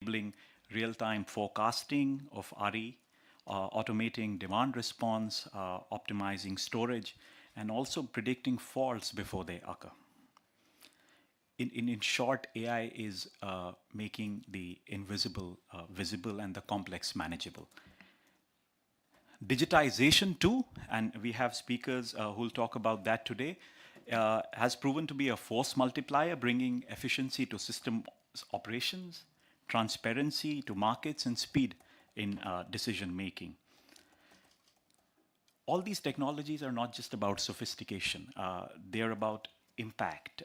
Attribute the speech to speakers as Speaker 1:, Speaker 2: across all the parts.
Speaker 1: enabling real-time forecasting of RE, automating demand response, optimizing storage, and also predicting faults before they occur. In short, AI is making the invisible visible and the complex manageable. Digitization too, and we have speakers who will talk about that today, has proven to be a force multiplier, bringing efficiency to system operations, transparency to markets, and speed in decision making. All these technologies are not just about sophistication, they're about impact.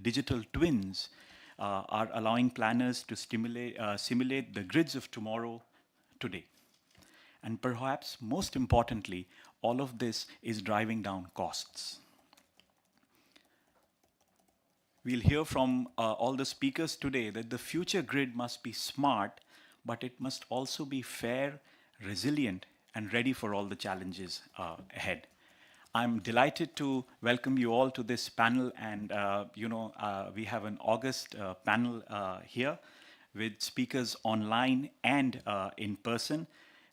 Speaker 1: Digital twins are allowing planners to simulate the grids of tomorrow today. And perhaps most importantly, all of this is driving down costs. We'll hear from all the speakers today that the future grid must be smart, but it must also be fair, resilient, and ready for all the challenges ahead. I'm delighted to welcome you all to this panel, and we have an August panel here with speakers online and in person.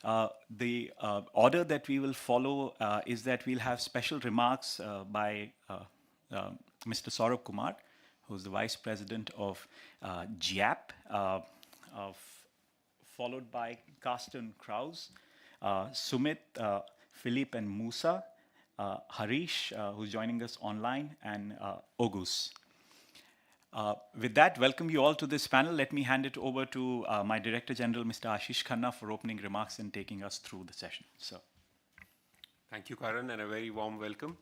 Speaker 1: The order that we will follow is that we'll have special remarks by Mr. Saurabh Kumar, who's the Vice President of GIAP, followed by Carsten Kraus, Sumit, Philippe, and Musa, Harish, who's joining us online, and Ogus. With that, welcome you all to this panel. Let me hand it over to my Director General, Mr. Ashish Khanna, for opening remarks and taking us through the session. So,
Speaker 2: thank you, Karan, and a very warm welcome.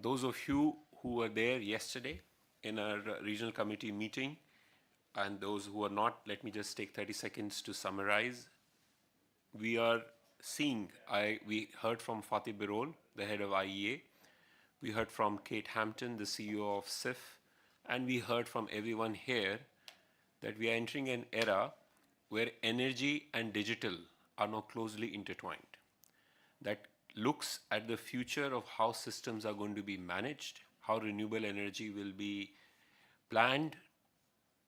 Speaker 2: Those of you who were there yesterday in our regional committee meeting, and those who are not, let me just take 30 seconds to summarize. We are seeing, we heard from Fatih Birol, the head of IEA. We heard from Kate Hampton, the CEO of SIF, and we heard from everyone here that we are entering an era where energy and digital are now closely intertwined. That looks at the future of how systems are going to be managed, how renewable energy will be planned,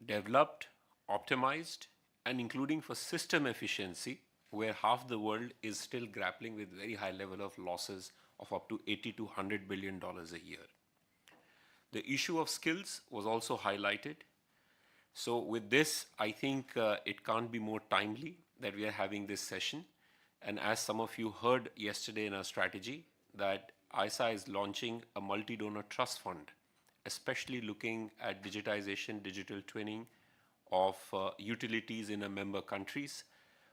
Speaker 2: developed, optimized, and including for system efficiency, where half the world is still grappling with very high level of losses of up to $80 to $100 billion a year. The issue of skills was also highlighted. So with this, I think it can't be more timely that we are having this session. And as some of you heard yesterday in our strategy, that ISA is launching a multi-donor trust fund, especially looking at digitization, digital twinning of utilities in our member countries,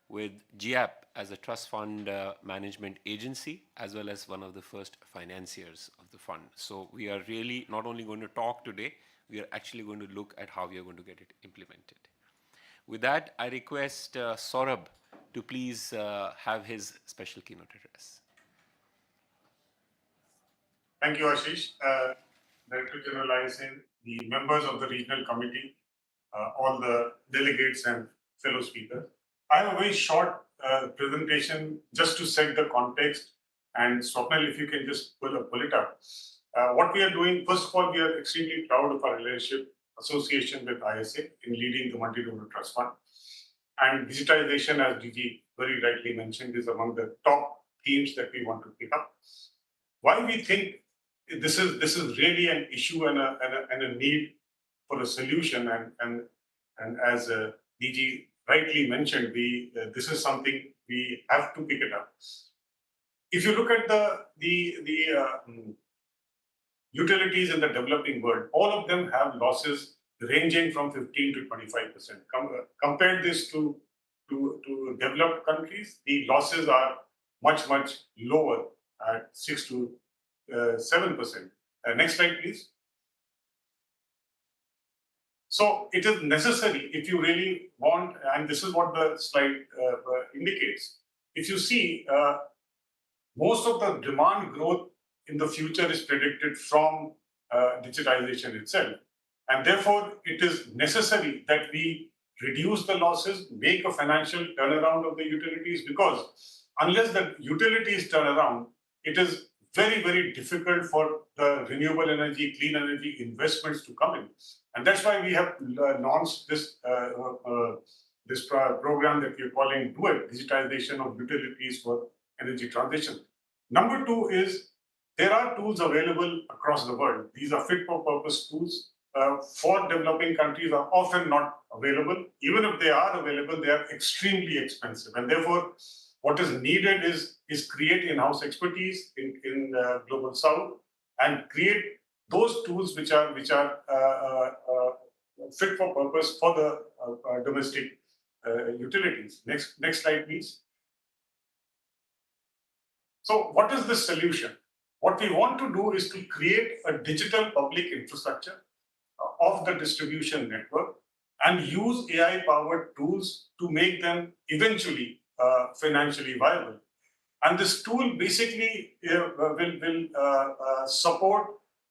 Speaker 2: with GIAP as a trust fund management agency, as well as one of the first financiers of the fund. So we are really not only going to talk today, we are actually going to look at how we are going to get it implemented. With that, I request Saurabh to please have his special keynote address.
Speaker 3: Thank you, Ashish. Director General ISN, the members of the regional committee, all the delegates and fellow speakers. I have a very short presentation just to set the context, and Swapnil, if you can just pull it up. What we are doing, first of all, we are extremely proud of our relationship association with ISA in leading the multi-donor trust fund. And digitization, as DG very rightly mentioned, is among the top themes that we want to pick up. Why we think this is really an issue and a need for a solution, and as DG rightly mentioned, this is something we have to pick it up. If you look at the utilities in the developing world, all of them have losses ranging from 15 to 25%. Compare this to developed countries, the losses are much lower at 6 to 7%. Next slide, please. So it is necessary if you really want, and this is what the slide indicates. If you see, most of the demand growth in the future is predicted from digitization itself. And therefore, it is necessary that we reduce the losses, make a financial turnaround of the utilities, because unless the utilities turn around, it is very difficult for the renewable energy, clean energy investments to come in. And that's why we have launched this this program that we're calling DUET, Digitization of Utilities for Energy Transition. Number two is there are tools available across the world. These are fit for purpose tools. For developing countries are often not available. Even if they are available, they are extremely expensive. And therefore, what is needed is create in-house expertise in Global South and create those tools which are fit for purpose for the domestic utilities. Next slide, please. So what is the solution? What we want to do is to create a digital public infrastructure of the distribution network and use AI-powered tools to make them eventually financially viable. And this tool basically will support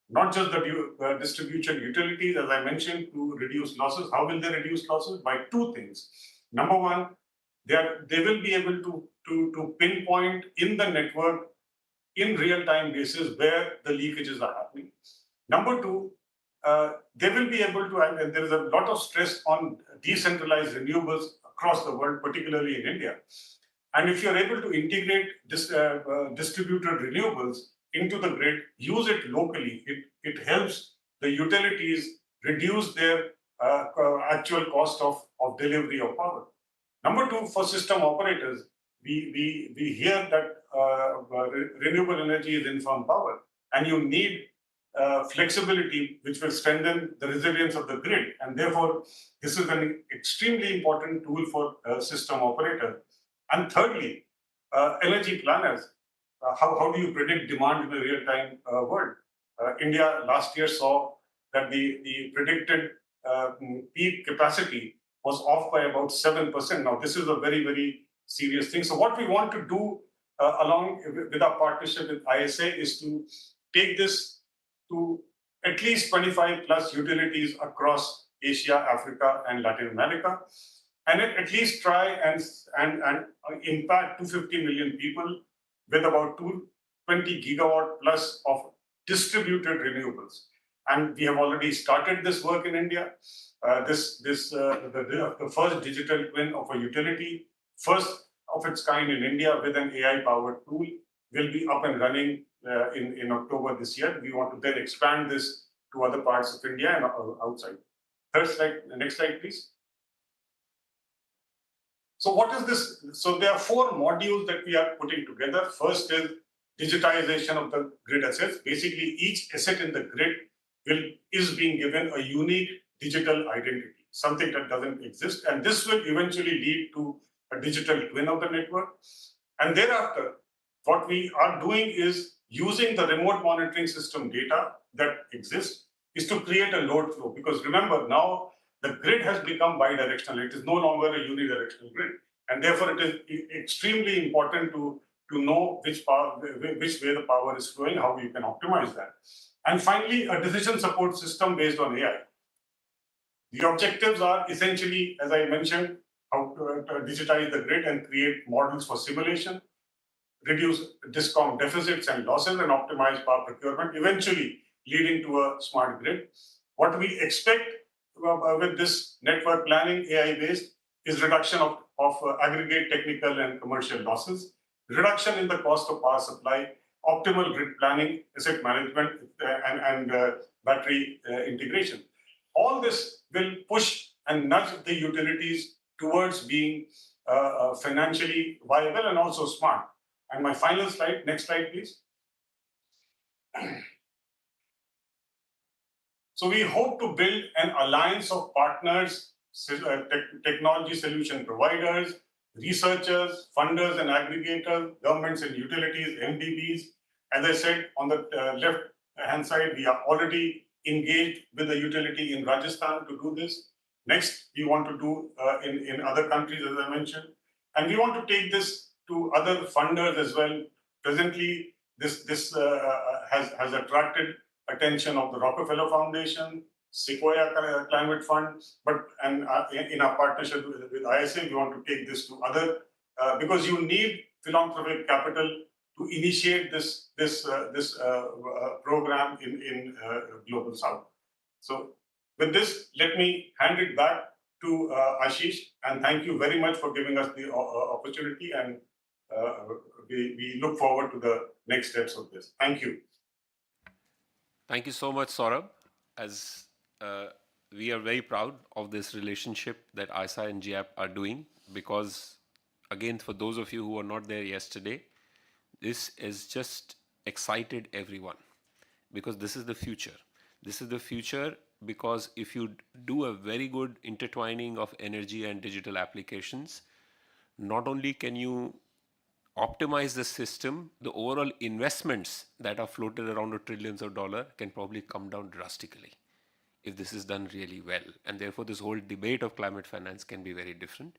Speaker 3: not just the distribution utilities, as I mentioned, to reduce losses. How will they reduce losses? By two things. Number one, they will be able to pinpoint in the network in real-time basis where the leakages are happening. Number two, they will be able to, and there is a lot of stress on decentralized renewables across the world, particularly in India. And if you're able to integrate distributed renewables into the grid, use it locally, it helps the utilities reduce their actual cost of delivery of power. Number two, for system operators, we hear that renewable energy is infirm power, and you need flexibility, which will strengthen the resilience of the grid. And therefore, this is an extremely important tool for system operator. And thirdly, energy planners. How do you predict demand in a real-time world? India last year saw that the predicted peak capacity was off by about 7%. Now, this is a very, very serious thing. So what we want to do along with our partnership with ISA is to take this to at least 25 plus utilities across Asia, Africa, and Latin America, and at least try and impact 250 million people with about 20 gigawatt plus of distributed renewables. And we have already started this work in India. The first digital twin of a utility, first of its kind in India with an AI-powered tool, will be up and running in October this year. We want to then expand this to other parts of India and outside. Third slide, next slide, please. So what is this? So there are four modules that we are putting together. First is digitization of the grid assets. Basically, each asset in the grid is being given a unique digital identity, something that doesn't exist. And this will eventually lead to a digital twin of the network. And thereafter, what we are doing is using the remote monitoring system data that exists is to create a load flow. Because remember, now the grid has become bidirectional. It is no longer a unidirectional grid. And therefore, it is extremely important to know which way the power is flowing, how you can optimize that. And finally, a decision support system based on AI. The objectives are essentially, as I mentioned, how to digitize the grid and create models for simulation, reduce DISCOM deficits and losses, and optimize power procurement, eventually leading to a smart grid. What we expect with this network planning, AI-based, is reduction of aggregate technical and commercial losses, reduction in the cost of power supply, optimal grid planning, asset management, and battery integration. All this will push and nudge the utilities towards being financially viable and also smart. And my final slide, next slide, please. So we hope to build an alliance of partners, technology solution providers, researchers, funders and aggregators, governments and utilities, MDBs. As I said, on the left-hand side, we are already engaged with the utility in Rajasthan to do this. Next, we want to do in other countries, as I mentioned. And we want to take this to other funders as well. Presently, this has attracted attention of the Rockefeller Foundation, Sequoia Climate Fund, but in our partnership with ISA, we want to take this to other, because you need philanthropic capital to initiate this program in Global South. So with this, let me hand it back to Ashish, and thank you very much for giving us the opportunity, and we look forward to the next steps of this. Thank you.
Speaker 2: Thank you so much, Saurabh. As we are very proud of this relationship that ISA and GIAP are doing, because, again, for those of you who were not there yesterday, this has just excited everyone, because this is the future. This is the future because if you do a very good intertwining of energy and digital applications, not only can you optimize the system, the overall investments that are floated around of trillions of dollars can probably come down drastically if this is done really well. And therefore, this whole debate of climate finance can be very different.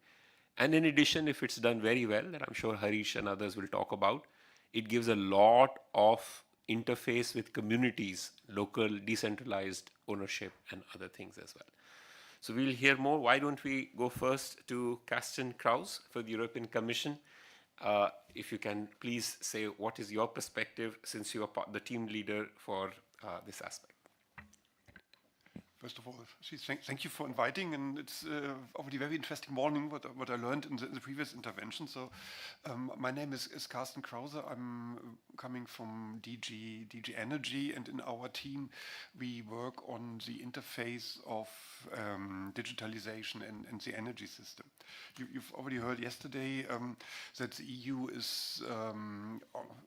Speaker 2: And in addition, if it's done very well, and I'm sure Harish and others will talk about, it gives a lot of interface with communities, local, decentralized ownership, and other things as well. So we'll hear more. Why don't we go first to Carsten Kraus for the European Commission? If you can please say what is your perspective, since you are the team leader for this aspect.
Speaker 4: First of all, thank you for inviting, and it's already very interesting morning what I learned in the previous intervention. So my name is Carsten Krause. I'm coming from DG Energy, and in our team we work on the interface of digitalization and the energy system. You've already heard yesterday that the EU is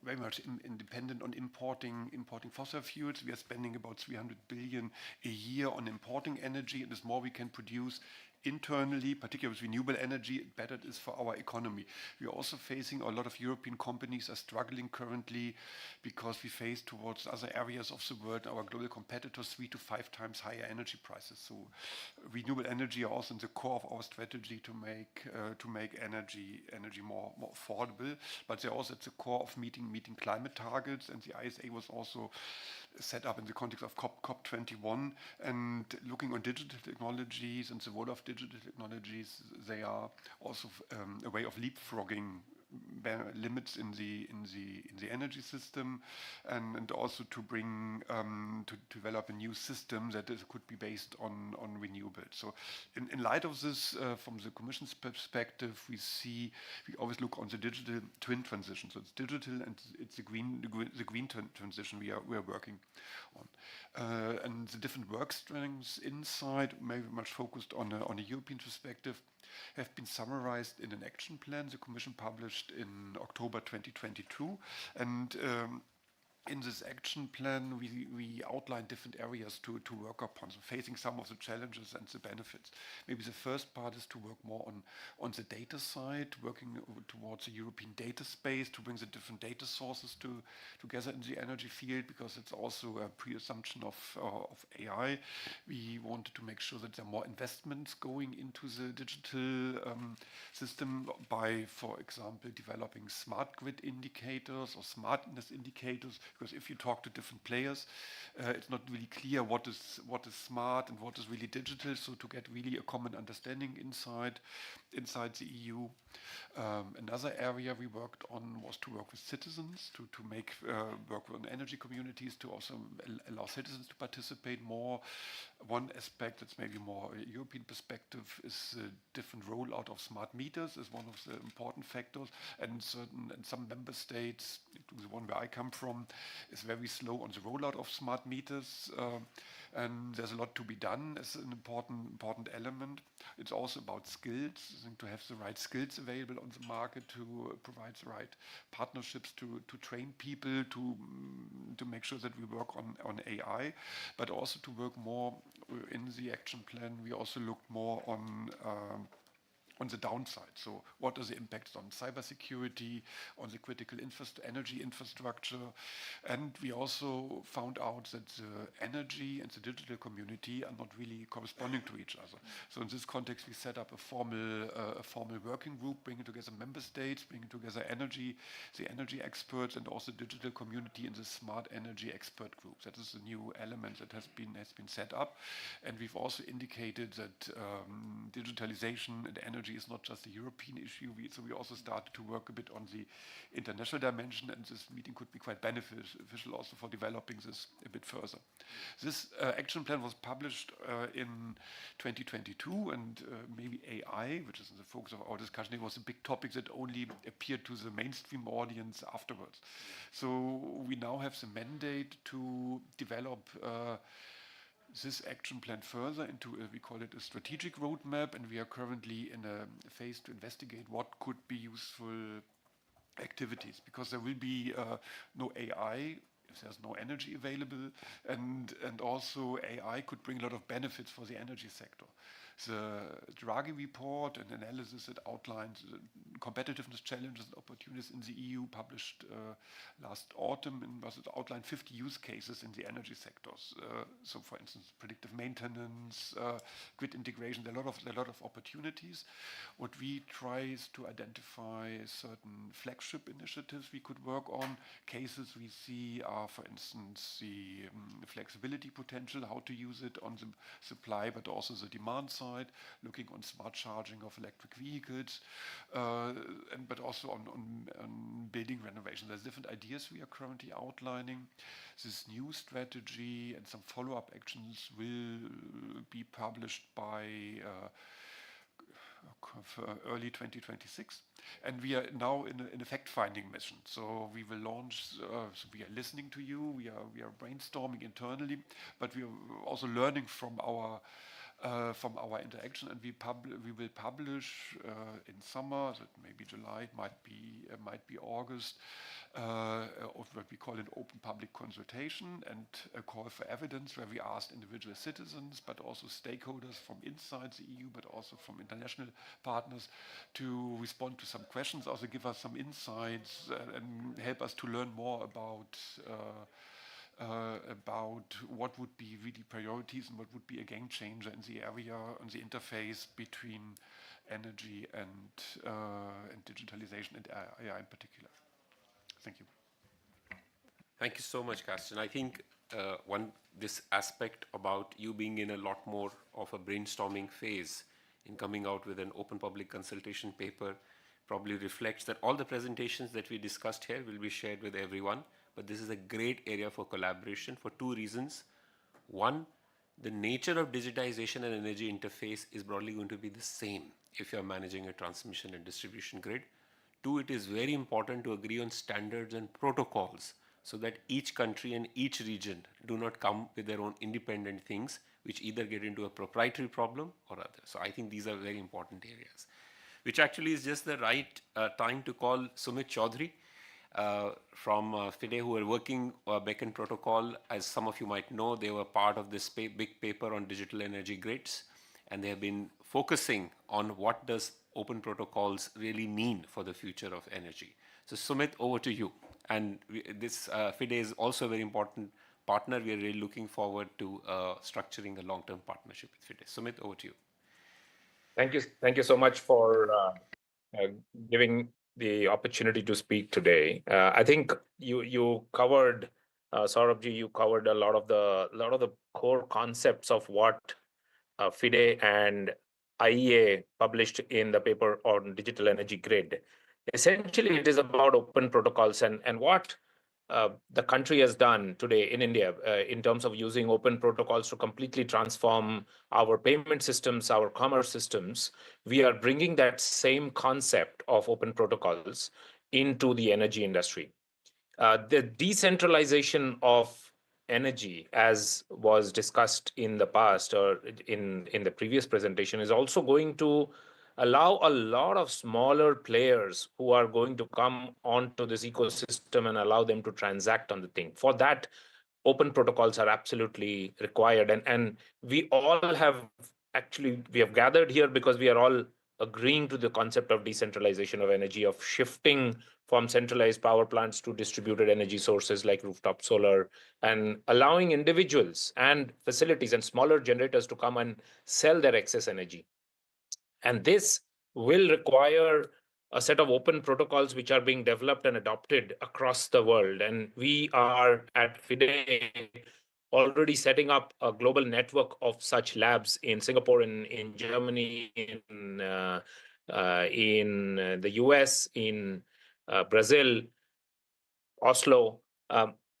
Speaker 4: very much independent on importing fossil fuels. We are spending about 300 billion a year on importing energy, and the more we can produce internally, particularly with renewable energy, the better it is for our economy. We are also facing a lot of European companies are struggling currently because we face towards other areas of the world, our global competitors, 3 to 5 times higher energy prices. So renewable energy are also in the core of our strategy to make energy more affordable, but they're also at the core of meeting climate targets, and the ISA was also set up in the context of COP21, and looking on digital technologies and the role of digital technologies, they are also a way of leapfrogging limits in the energy system, and also to bring to develop a new system that could be based on renewables. So in light of this, from the Commission's perspective, we always look on the digital twin transition. So it's digital and it's the green transition we are working on, and the different work streams inside, maybe much focused on a European perspective, have been summarized in an action plan the Commission published in October 2022. And in this action plan, we outline different areas to work upon, so facing some of the challenges and the benefits. Maybe the first part is to work more on the data side, working towards a European data space to bring the different data sources together in the energy field, because it's also a pre-assumption of AI. We wanted to make sure that there are more investments going into the digital system by, for example, developing smart grid indicators or smartness indicators. Because if you talk to different players, it's not really clear what is smart and what is really digital. So to get really a common understanding inside the EU. Another area we worked on was to work with citizens, to make work on energy communities, to also allow citizens to participate more. One aspect that's maybe more a European perspective is the different rollout of smart meters is one of the important factors, and some member states, the one where I come from, is very slow on the rollout of smart meters, and there's a lot to be done as an important element. It's also about skills, I think, to have the right skills available on the market, to provide the right partnerships to train people, to make sure that we work on AI, but also to work more in the action plan. We also looked more on the downside. So what are the impacts on cybersecurity, on the critical energy infrastructure? And we also found out that the energy and the digital community are not really corresponding to each other. So in this context, we set up a formal working group, bringing together member states, bringing together the energy experts, and also digital community in the smart energy expert group. That is a new element that has been set up. And we've also indicated that digitalization and energy energy is not just a European issue. So we also started to work a bit on the international dimension, and this meeting could be quite beneficial also for developing this a bit further. This action plan was published in 2022, and maybe AI, which is in the focus of our discussion, it was a big topic that only appeared to the mainstream audience afterwards. So we now have the mandate to develop this action plan further into, we call it a strategic roadmap, and we are currently in a phase to investigate what could be useful activities, because there will be no AI if there's no energy available, and also AI could bring a lot of benefits for the energy sector. The Draghi report, an analysis that outlines competitiveness challenges and opportunities in the EU, published last autumn, and was it outlined 50 use cases in the energy sectors. So, for instance, predictive maintenance, grid integration. There are a lot of opportunities. What we try is to identify certain flagship initiatives we could work on. Cases we see are, for instance, the flexibility potential, how to use it on the supply, but also the demand side. Looking on smart charging of electric vehicles, but also on building renovation. There's different ideas we are currently outlining. This new strategy and some follow-up actions will be published by early 2026, and we are now in a fact-finding mission. So we will launch. So we are listening to you. We are brainstorming internally, but we are also learning from our interaction, and we will publish in summer, that may be July, it might be August, of what we call an open public consultation and a call for evidence, where we ask individual citizens, but also stakeholders from inside the EU, but also from international partners, to respond to some questions, also give us some insights and help us to learn more about what would be really priorities and what would be a game changer in the area, on the interface between energy and digitalization and AI in particular. Thank you.
Speaker 2: Thank you so much, Carsten. I think this aspect about you being in a lot more of a brainstorming phase in coming out with an open public consultation paper probably reflects that all the presentations that we discussed here will be shared with everyone. But this is a great area for collaboration for two reasons. One, the nature of digitization and energy interface is broadly going to be the same if you're managing a transmission and distribution grid. Two, it is very important to agree on standards and protocols so that each country and each region do not come with their own independent things, which either get into a proprietary problem or other. So I think these are very important areas, which actually is just the right time to call Sumit Chaudhary, from FIDE, who are working Beacon Protocol. As some of you might know, they were part of this big paper on digital energy grids, and they have been focusing on what does open protocols really mean for the future of energy. So Sumit, over to you. And this FIDE is also a very important partner. We are really looking forward to structuring a long-term partnership with FIDE. Sumit, over to you.
Speaker 5: Thank you so much for giving the opportunity to speak today. I think you covered, Saurabhji, you covered a lot of the core concepts of what FIDE and IEA published in the paper on digital energy grid. Essentially, it is about open protocols and what the country has done today in India in terms of using open protocols to completely transform our payment systems, our commerce systems. We are bringing that same concept of open protocols into the energy industry. The decentralization of energy, as was discussed in the past or in the previous presentation, is also going to allow a lot of smaller players who are going to come onto this ecosystem and allow them to transact on the thing. For that, open protocols are absolutely required. And we all have we have gathered here because we are all agreeing to the concept of decentralization of energy, of shifting from centralized power plants to distributed energy sources like rooftop solar, and allowing individuals and facilities and smaller generators to come and sell their excess energy. And this will require a set of open protocols which are being developed and adopted across the world. And we are at FIDE already setting up a global network of such labs in Singapore, in Germany, in the US, in Brazil, Oslo,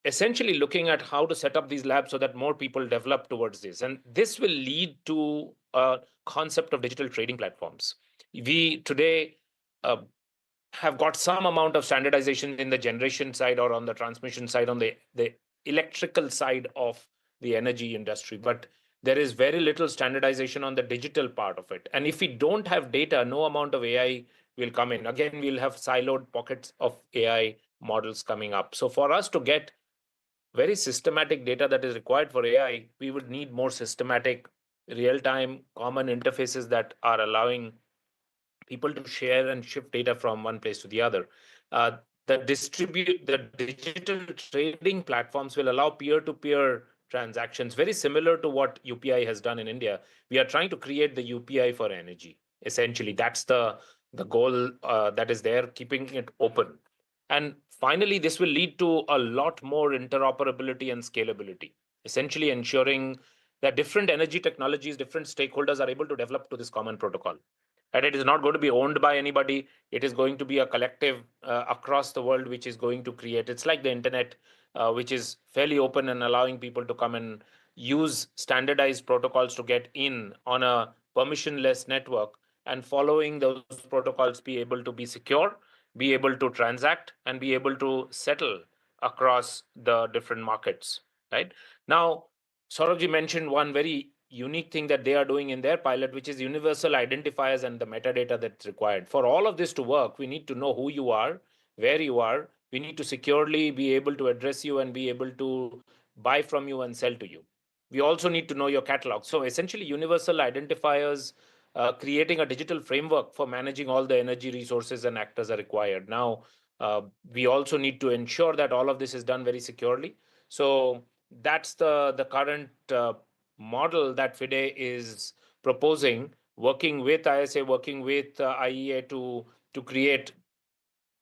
Speaker 5: essentially looking at how to set up these labs so that more people develop towards this. And this will lead to a concept of digital trading platforms. We today have got some amount of standardization in the generation side or on the transmission side, on the electrical side of the energy industry, but there is very little standardization on the digital part of it. And if we don't have data, no amount of AI will come in. Again, we'll have siloed pockets of AI models coming up. So for us to get very systematic data that is required for AI, we would need more systematic, real-time, common interfaces that are allowing people to share and shift data from one place to the other. The digital trading platforms will allow peer-to-peer transactions, very similar to what UPI has done in India. We are trying to create the UPI for energy. Essentially, that's the goal that is there, keeping it open. And finally, this will lead to a lot more interoperability and scalability, essentially ensuring that different energy technologies, different stakeholders are able to develop to this common protocol. And it is not going to be owned by anybody. It is going to be a collective across the world, which is going to create. It's like the internet, which is fairly open and allowing people to come and use standardized protocols to get in on a permissionless network, and following those protocols be able to be secure, be able to transact, and be able to settle across the different markets. Right now, Saurabhji mentioned one very unique thing that they are doing in their pilot, which is universal identifiers and the metadata that's required. For all of this to work, we need to know who you are, where you are. We need to securely be able to address you and be able to buy from you and sell to you. We also need to know your catalog. So essentially, universal identifiers, creating a digital framework for managing all the energy resources and actors are required. Now, we also need to ensure that all of this is done very securely. So that's the current model that FIDE is proposing, working with ISA, working with IEA to create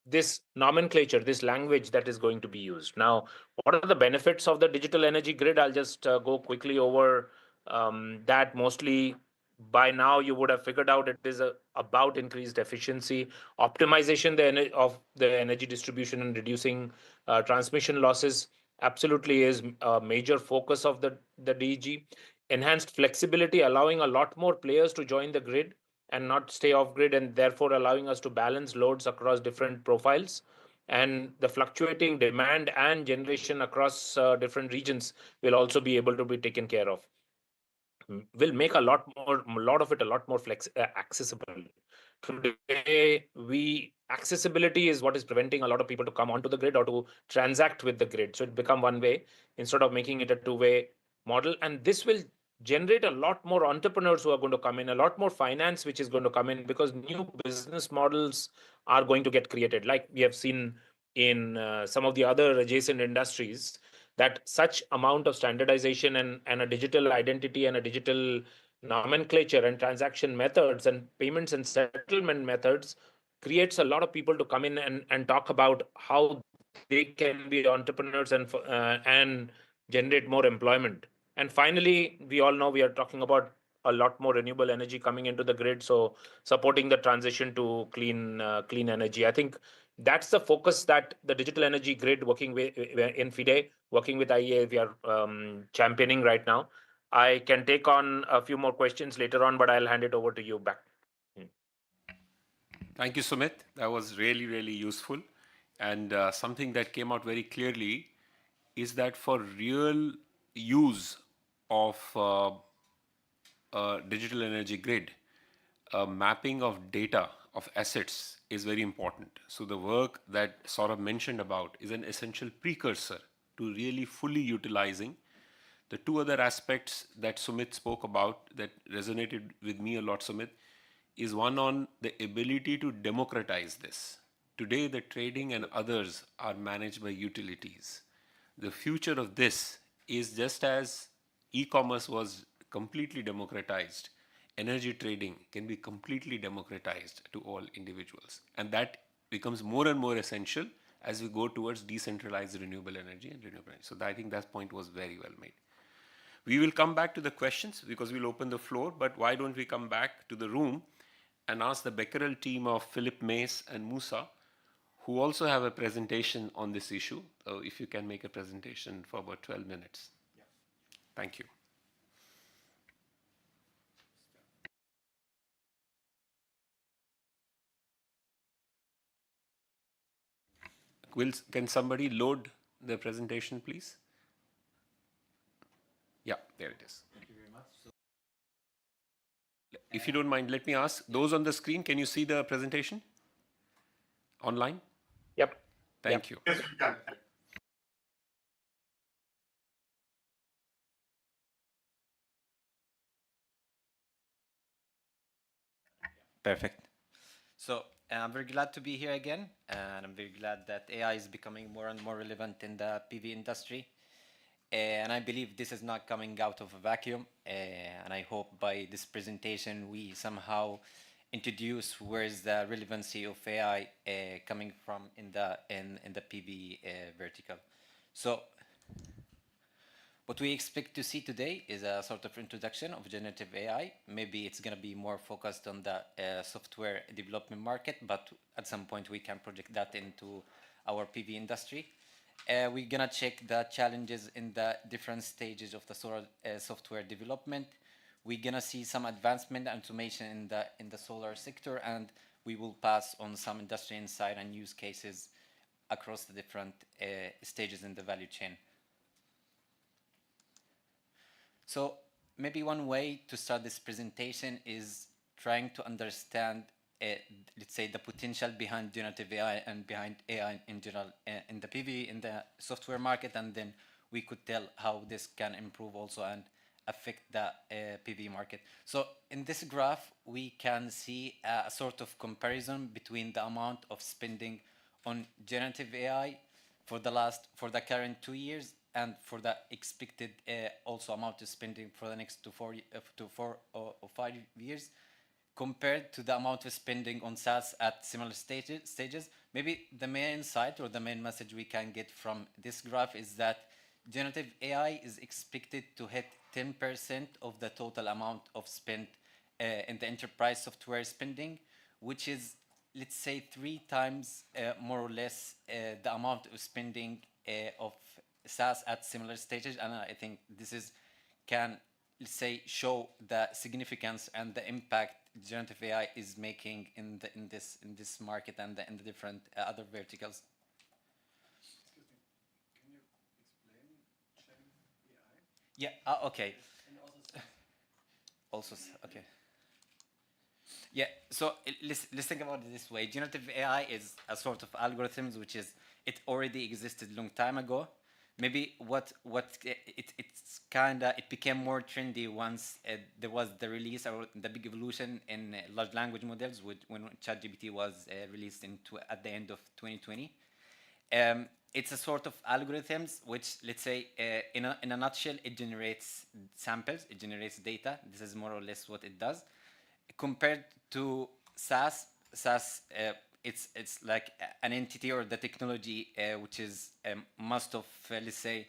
Speaker 5: this nomenclature, this language that is going to be used. Now, what are the benefits of the digital energy grid? I'll just go quickly over that. Mostly by now you would have figured out it is about increased efficiency, optimization of the energy distribution, and reducing transmission losses. Absolutely is a major focus of the DEG. Enhanced flexibility, allowing a lot more players to join the grid and not stay off grid, and therefore allowing us to balance loads across different profiles. And the fluctuating demand and generation across different regions will also be able to be taken care of. Will make a lot of it a lot more accessible. Today, accessibility is what is preventing a lot of people to come onto the grid or to transact with the grid. So it become one way instead of making it a two-way model. And this will generate a lot more entrepreneurs who are going to come in, a lot more finance which is going to come in, because new business models are going to get created. Like we have seen in some of the other adjacent industries, that such amount of standardization and a digital identity and a digital nomenclature and transaction methods and payments and settlement methods creates a lot of people to come in and talk about how they can be entrepreneurs and generate more employment. And finally, we all know we are talking about a lot more renewable energy coming into the grid, so supporting the transition to clean energy. I think that's the focus that the digital energy grid, working with in FIDE, working with IEA, we are championing right now. I can take on a few more questions later on, but I'll hand it over to you back.
Speaker 2: Thank you, Sumit. That was really, really useful. And something that came out very clearly is that for real use of digital energy grid, mapping of data of assets is very important. So the work that Saurabh mentioned about is an essential precursor to really fully utilizing. The two other aspects that Sumit spoke about that resonated with me a lot, Sumit, is one on the ability to democratize this. Today, the trading and others are managed by utilities. The future of this is just as e-commerce was completely democratized, energy trading can be completely democratized to all individuals. And that becomes more and more essential as we go towards decentralized renewable energy and renewable energy. So I think that point was very well made. We will come back to the questions because we'll open the floor, but why don't we come back to the room? and ask the Becquerel team of Philip Mace and Musa, who also have a presentation on this issue. So if you can make a presentation for about 12 minutes. Thank you. Can somebody load the presentation, please? Yeah, there it is.
Speaker 6: Thank you very much.
Speaker 2: If you don't mind, let me ask those on the screen, can you see the presentation online?
Speaker 5: Yep.
Speaker 2: Thank you.
Speaker 3: Yes, we can.
Speaker 6: Perfect. So I'm very glad to be here again, and I'm very glad that AI is becoming more and more relevant in the PV industry. And I believe this is not coming out of a vacuum. And I hope by this presentation we somehow introduce where is the relevancy of AI coming from in the PV vertical. So what we expect to see today is a sort of introduction of generative AI. Maybe it's going to be more focused on the software development market, but at some point we can project that into our PV industry. We're going to check the challenges in the different stages of the solar software development. We're going to see some advancement and automation in the solar sector, and we will pass on some industry insight and use cases across the different stages in the value chain. So maybe one way to start this presentation is trying to understand, let's say, the potential behind generative AI and behind AI in general in the PV, in the software market, and then we could tell how this can improve also and affect the PV market. So in this graph, we can see a sort of comparison between the amount of spending on generative AI for the current 2 years and for the expected also amount of spending for the next 4 or 5 years, compared to the amount of spending on SaaS at similar stages. Maybe the main insight or the main message we can get from this graph is that generative AI is expected to hit 10% of the total amount of spend in the enterprise software spending, which is, let's say, 3 times more or less the amount of spending of SaaS at similar stages. And I think this can, let's say, show the significance and the impact generative AI is making in this market and in the different other verticals.
Speaker 4: Excuse me, can you explain Gen AI?
Speaker 6: Yeah, okay.
Speaker 4: And
Speaker 6: Also, okay. Yeah, so let's think about it this way. Generative AI is a sort of algorithms it already existed long time ago. Maybe it became more trendy once there was the release or the big evolution in large language models when ChatGPT was released at the end of 2020. It's a sort of algorithms which, let's say, in a nutshell, it generates samples, it generates data. This is more or less what it does. Compared to SaaS, it's like an entity or the technology which is most of, let's say,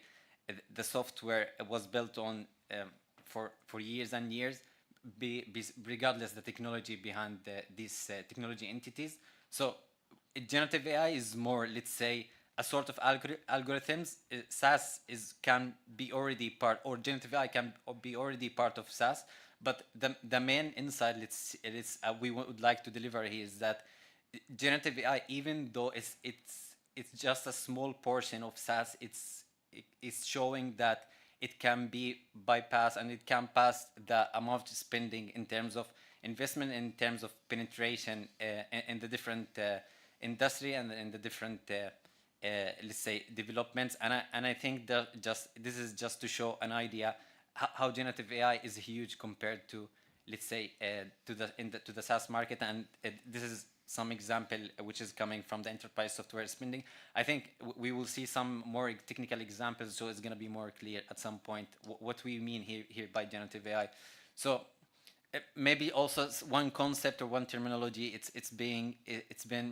Speaker 6: the software was built on for years and years, regardless the technology behind these technology entities. So generative AI is more, let's say, a sort of algorithms. SaaS can be already part, or generative AI can be already part of SaaS. But the main insight we would like to deliver here is that generative AI, even though it's just a small portion of SaaS, it's showing that it can be bypassed and it can pass the amount of spending in terms of investment, in terms of penetration in the different industry and in the different let's say developments. And I think that this is just to show an idea how generative AI is huge compared to, let's say, to the SaaS market. And this is some example which is coming from the enterprise software spending. I think we will see some more technical examples, so it's going to be more clear at some point what we mean here by generative AI. So maybe also one concept or one terminology it's been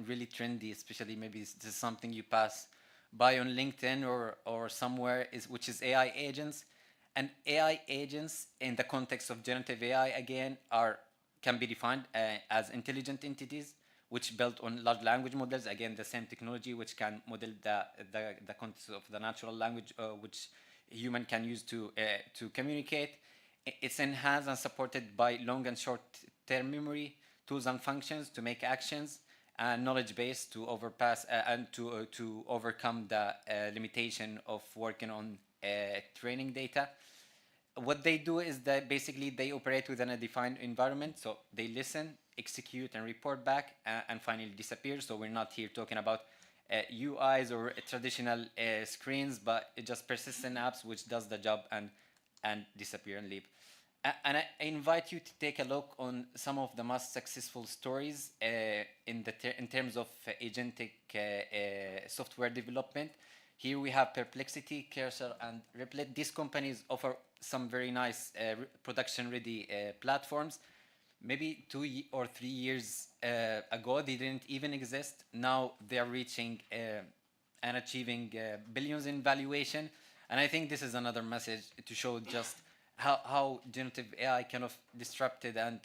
Speaker 6: really trendy, especially maybe this is something you pass by on LinkedIn or somewhere, which is AI agents. And AI agents in the context of generative AI, again, are can be defined as intelligent entities which built on large language models, again, the same technology which can model the context of the natural language which human can use to communicate. It's enhanced and supported by long and short-term memory, tools and functions to make actions, and knowledge base to overpass and to overcome the limitation of working on training data. What they do is that basically they operate within a defined environment. So they listen, execute, and report back, and finally disappear. So we're not here talking about UIs or traditional screens, but it just persistent apps which does the job and disappear and leave. And I invite you to take a look on some of the most successful stories in terms of agentic software development. Here we have Perplexity, Cursor, and Replit. These companies offer some very nice production-ready platforms. Maybe 2 or 3 years ago, they didn't even exist. Now they are reaching and achieving billions in valuation. And I think this is another message to show just how generative AI kind of disrupted and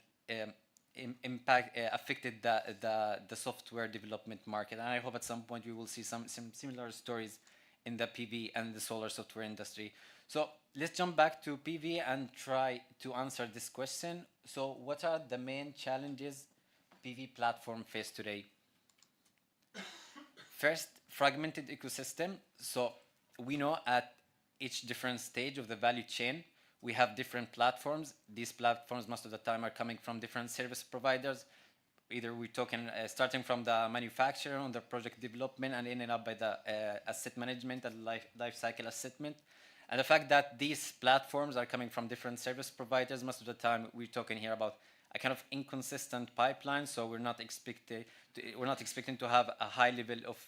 Speaker 6: affected the software development market. And I hope at some point we will see some similar stories in the PV and the solar software industry. So let's jump back to PV and try to answer this question. So what are the main challenges PV platform face today? First, fragmented ecosystem. So we know at each different stage of the value chain, we have different platforms. These platforms most of the time are coming from different service providers. Either we're talking starting from the manufacturer on the project development and ending up by the asset management and life cycle assessment. And the fact that these platforms are coming from different service providers, most of the time we're talking here about a kind of inconsistent pipeline. So we're not expecting to have a high level of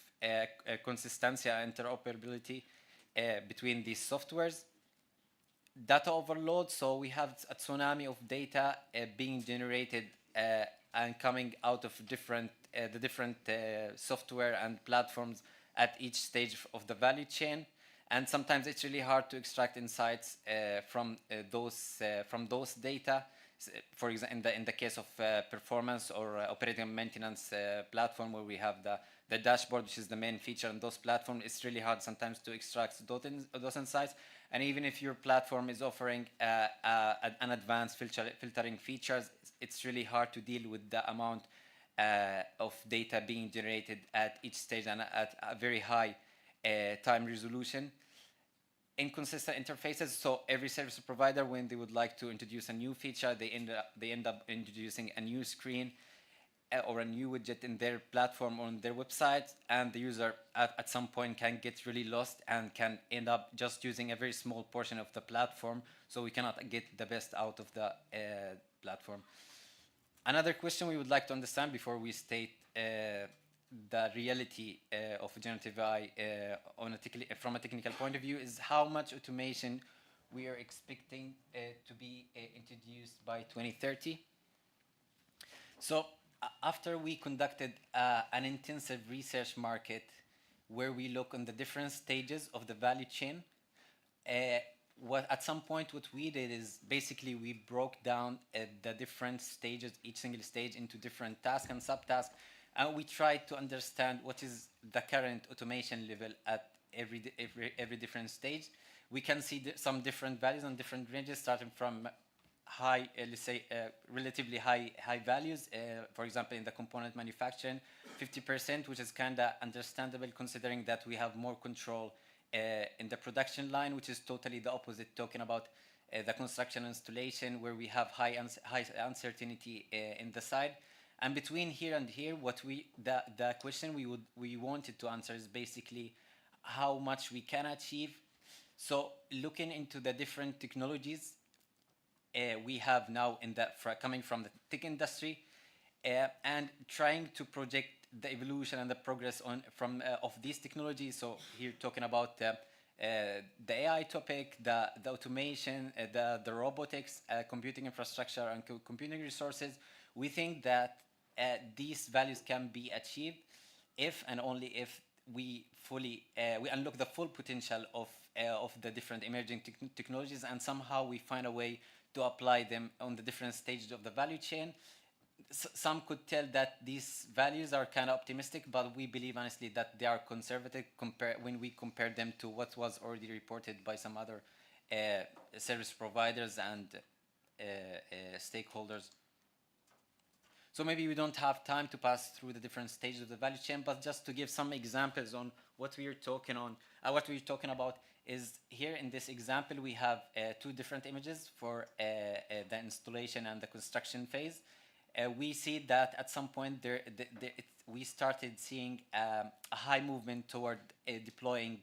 Speaker 6: consistency and interoperability between these softwares. Data overload. So we have a tsunami of data being generated and coming out of the different software and platforms at each stage of the value chain. And sometimes it's really hard to extract insights from those data. For example, in the case of performance or operating and maintenance platform, where we have the dashboard, which is the main feature on those platforms, it's really hard sometimes to extract those insights. And even if your platform is offering an advanced filtering features, it's really hard to deal with the amount of data being generated at each stage and at a very high time resolution. Inconsistent interfaces. So every service provider, when they would like to introduce a new feature, they end up introducing a new screen or a new widget in their platform or on their website, and the user at some point can get really lost and can end up just using a very small portion of the platform, so we cannot get the best out of the platform. Another question we would like to understand before we state the reality of generative AI from a technical point of view is how much automation we are expecting to be introduced by 2030. So after we conducted an intensive research market where we look on the different stages of the value chain, at some point what we did is basically we broke down the different stages, each single stage, into different tasks and subtasks, and we tried to understand what is the current automation level at every different stage. We can see some different values and different ranges, starting from high, let's say, relatively high values. For example, in the component manufacturing, 50%, which is kind of understandable considering that we have more control in the production line, which is totally the opposite, talking about the construction installation, where we have high uncertainty in the side. And between here and here, the question we wanted to answer is basically how much we can achieve. So looking into the different technologies we have now coming from the tech industry, and trying to project the evolution and the progress of these technologies. So here talking about the AI topic, the automation, the robotics, computing infrastructure, and computing resources. We think that these values can be achieved if and only if we unlock the full potential of the different emerging technologies, and somehow we find a way to apply them on the different stages of the value chain. some could tell that these values are kind of optimistic, but we believe honestly that they are conservative when we compare them to what was already reported by some other service providers and stakeholders. So maybe we don't have time to pass through the different stages of the value chain, but just to give some examples on what we're talking about is here in this example we have two different images for the installation and the construction phase. We see that at some point we started seeing a high movement toward deploying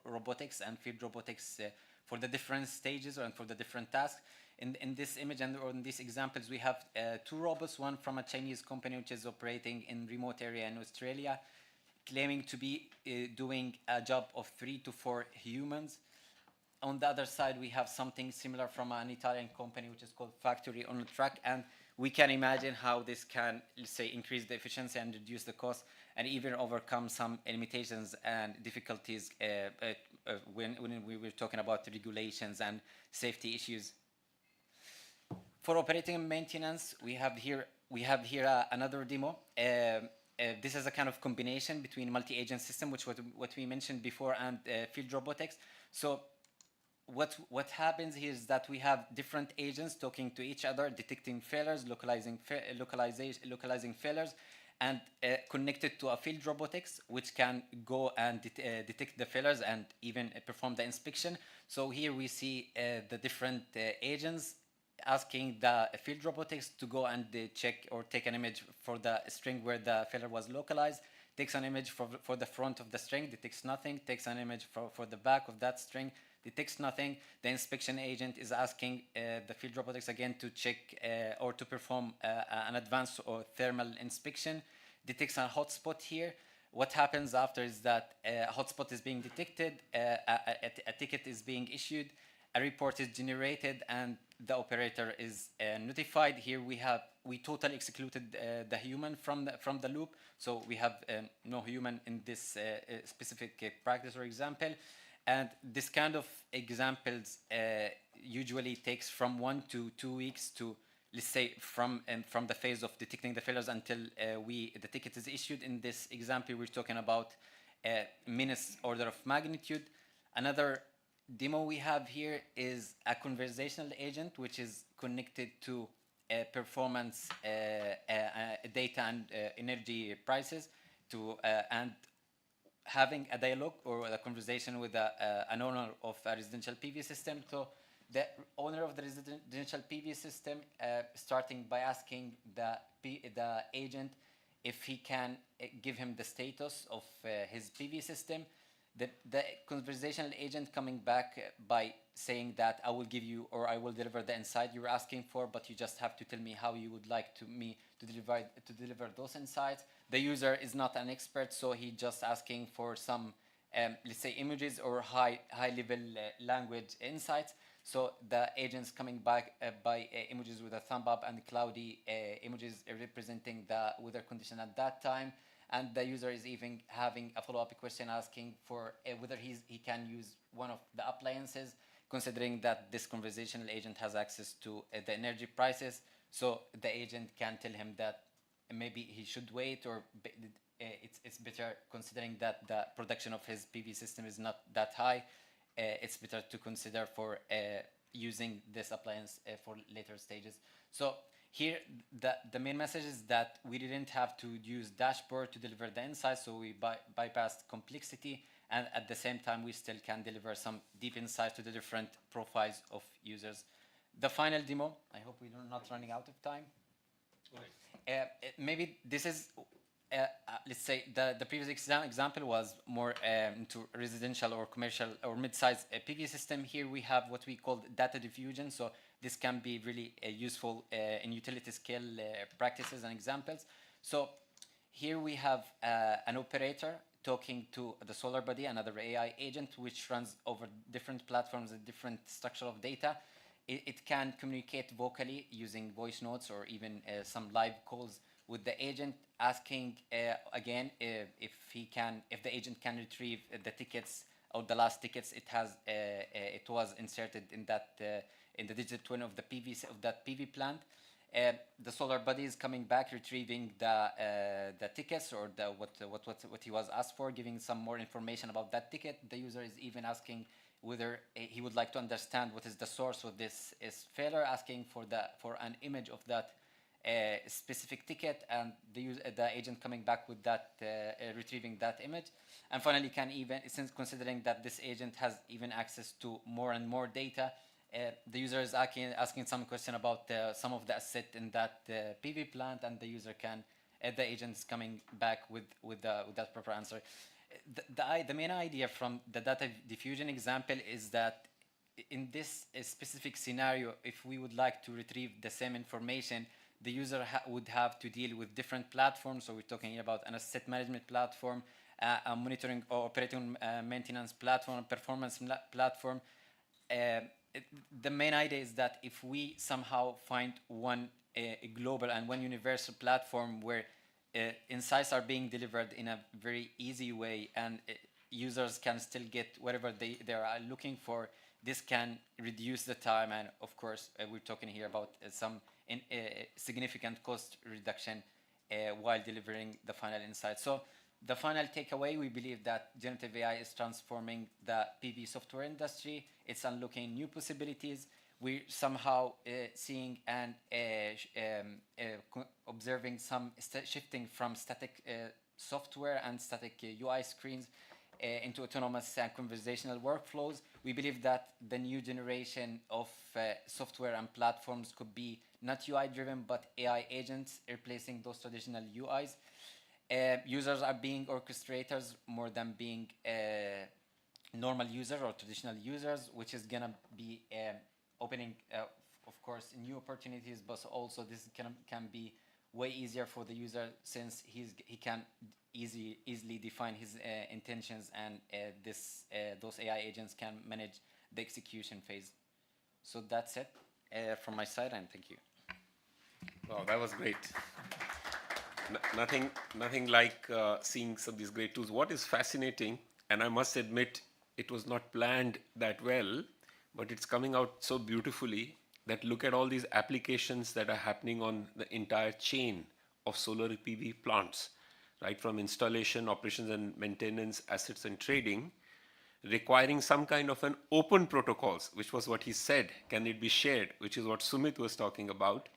Speaker 6: robotics and field robotics for the different stages and for the different tasks. In this image and or in these examples, we have two robots, one from a Chinese company which is operating in remote area in Australia, claiming to be doing a job of 3 to 4 humans. On the other side, we have something similar from an Italian company which is called Factory on a Track, and we can imagine how this can, let's say, increase the efficiency and reduce the cost, and even overcome some limitations and difficulties when we were talking about regulations and safety issues. For operating and maintenance, we have here another demo. This is a kind of combination between multi-agent system, which was what we mentioned before, and field robotics. So what happens here is that we have different agents talking to each other, detecting failures, localizing failures, and connected to a field robotics, which can go and detect the failures and even perform the inspection. So here we see the different agents asking the field robotics to go and check or take an image for the string where the failure was localized, takes an image for the front of the string, detects nothing, takes an image for the back of that string, detects nothing. The inspection agent is asking the field robotics again to check or to perform an advanced or thermal inspection, detects a hotspot here. What happens after is that a hotspot is being detected, a ticket is being issued, a report is generated, and the operator is notified. Here we totally excluded the human from the loop, so we have no human in this specific practice or example. And this kind of examples usually takes from 1 to 2 weeks to, let's say, from the phase of detecting the failures until the ticket is issued. In this example, we're talking about minutes order of magnitude. Another demo we have here is a conversational agent which is connected to performance data and energy prices and having a dialogue or a conversation with an owner of a residential PV system. So the owner of the residential PV system starting by asking the agent if he can give him the status of his PV system. The conversational agent coming back by saying that I will give you or I will deliver the insight you're asking for, but you just have to tell me how you would like me to deliver those insights. The user is not an expert, so he's just asking for some, let's say, images or high level language insights. So the agent's coming back by images with a thumb up and cloudy images representing the weather condition at that time. And the user is even having a follow-up question asking for whether he can use one of the appliances, considering that this conversational agent has access to the energy prices. So the agent can tell him that maybe he should wait, or it's better, considering that the production of his PV system is not that high, it's better to consider for using this appliance for later stages. So here, the main message is that we didn't have to use dashboard to deliver the insights, so we bypassed complexity, and at the same time, we still can deliver some deep insights to the different profiles of users. The final demo, I hope we're not running out of time. Maybe this is, let's say, the previous example was more into residential or commercial or mid-sized PV system. Here we have what we call data diffusion. So this can be really useful in utility scale practices and examples. So here we have an operator talking to the solar body, another AI agent, which runs over different platforms and different structure of data. It can communicate vocally using voice notes or even some live calls with the agent, asking again if the agent can retrieve the tickets or the last tickets it was inserted in that in the digital twin of the PV of that PV plant. The solar buddy is coming back, retrieving the tickets or what he was asked for, giving some more information about that ticket. The user is even asking whether he would like to understand what is the source of this is failure, asking for an image of that specific ticket, and the agent coming back with that, retrieving that image. And finally, can even, since considering that this agent has even access to more and more data, the user is asking some question about some of the asset in that PV plant, and the user can, the agent is coming back with that proper answer. The main idea from the data diffusion example is that in this specific scenario, if we would like to retrieve the same information, the user would have to deal with different platforms. So we're talking about an asset management platform, a monitoring or operating maintenance platform, performance platform. The main idea is that if we somehow find one global and one universal platform where insights are being delivered in a very easy way, and users can still get whatever they are looking for, this can reduce the time, and of course we're talking here about some significant cost reduction while delivering the final insight. So the final takeaway, we believe that generative AI is transforming the PV software industry. It's unlocking new possibilities. We're somehow seeing and observing some shifting from static software and static UI screens into autonomous and conversational workflows. We believe that the new generation of software and platforms could be not UI driven, but AI agents replacing those traditional UIs. Users are being orchestrators more than being normal users or traditional users, which is gonna be opening, of course, new opportunities, but also this can be way easier for the user, since he can easily define his intentions, and those AI agents can manage the execution phase. So that's it from my side, and thank you.
Speaker 2: Wow, that was great. Nothing like seeing some of these great tools. What is fascinating, and I must admit, it was not planned that well, but it's coming out so beautifully, that look at all these applications that are happening on the entire chain of solar PV plants, right from installation, operations and maintenance, assets and trading, requiring some kind of an open protocols, which was what he said, can it be shared, which is what Sumit was talking about.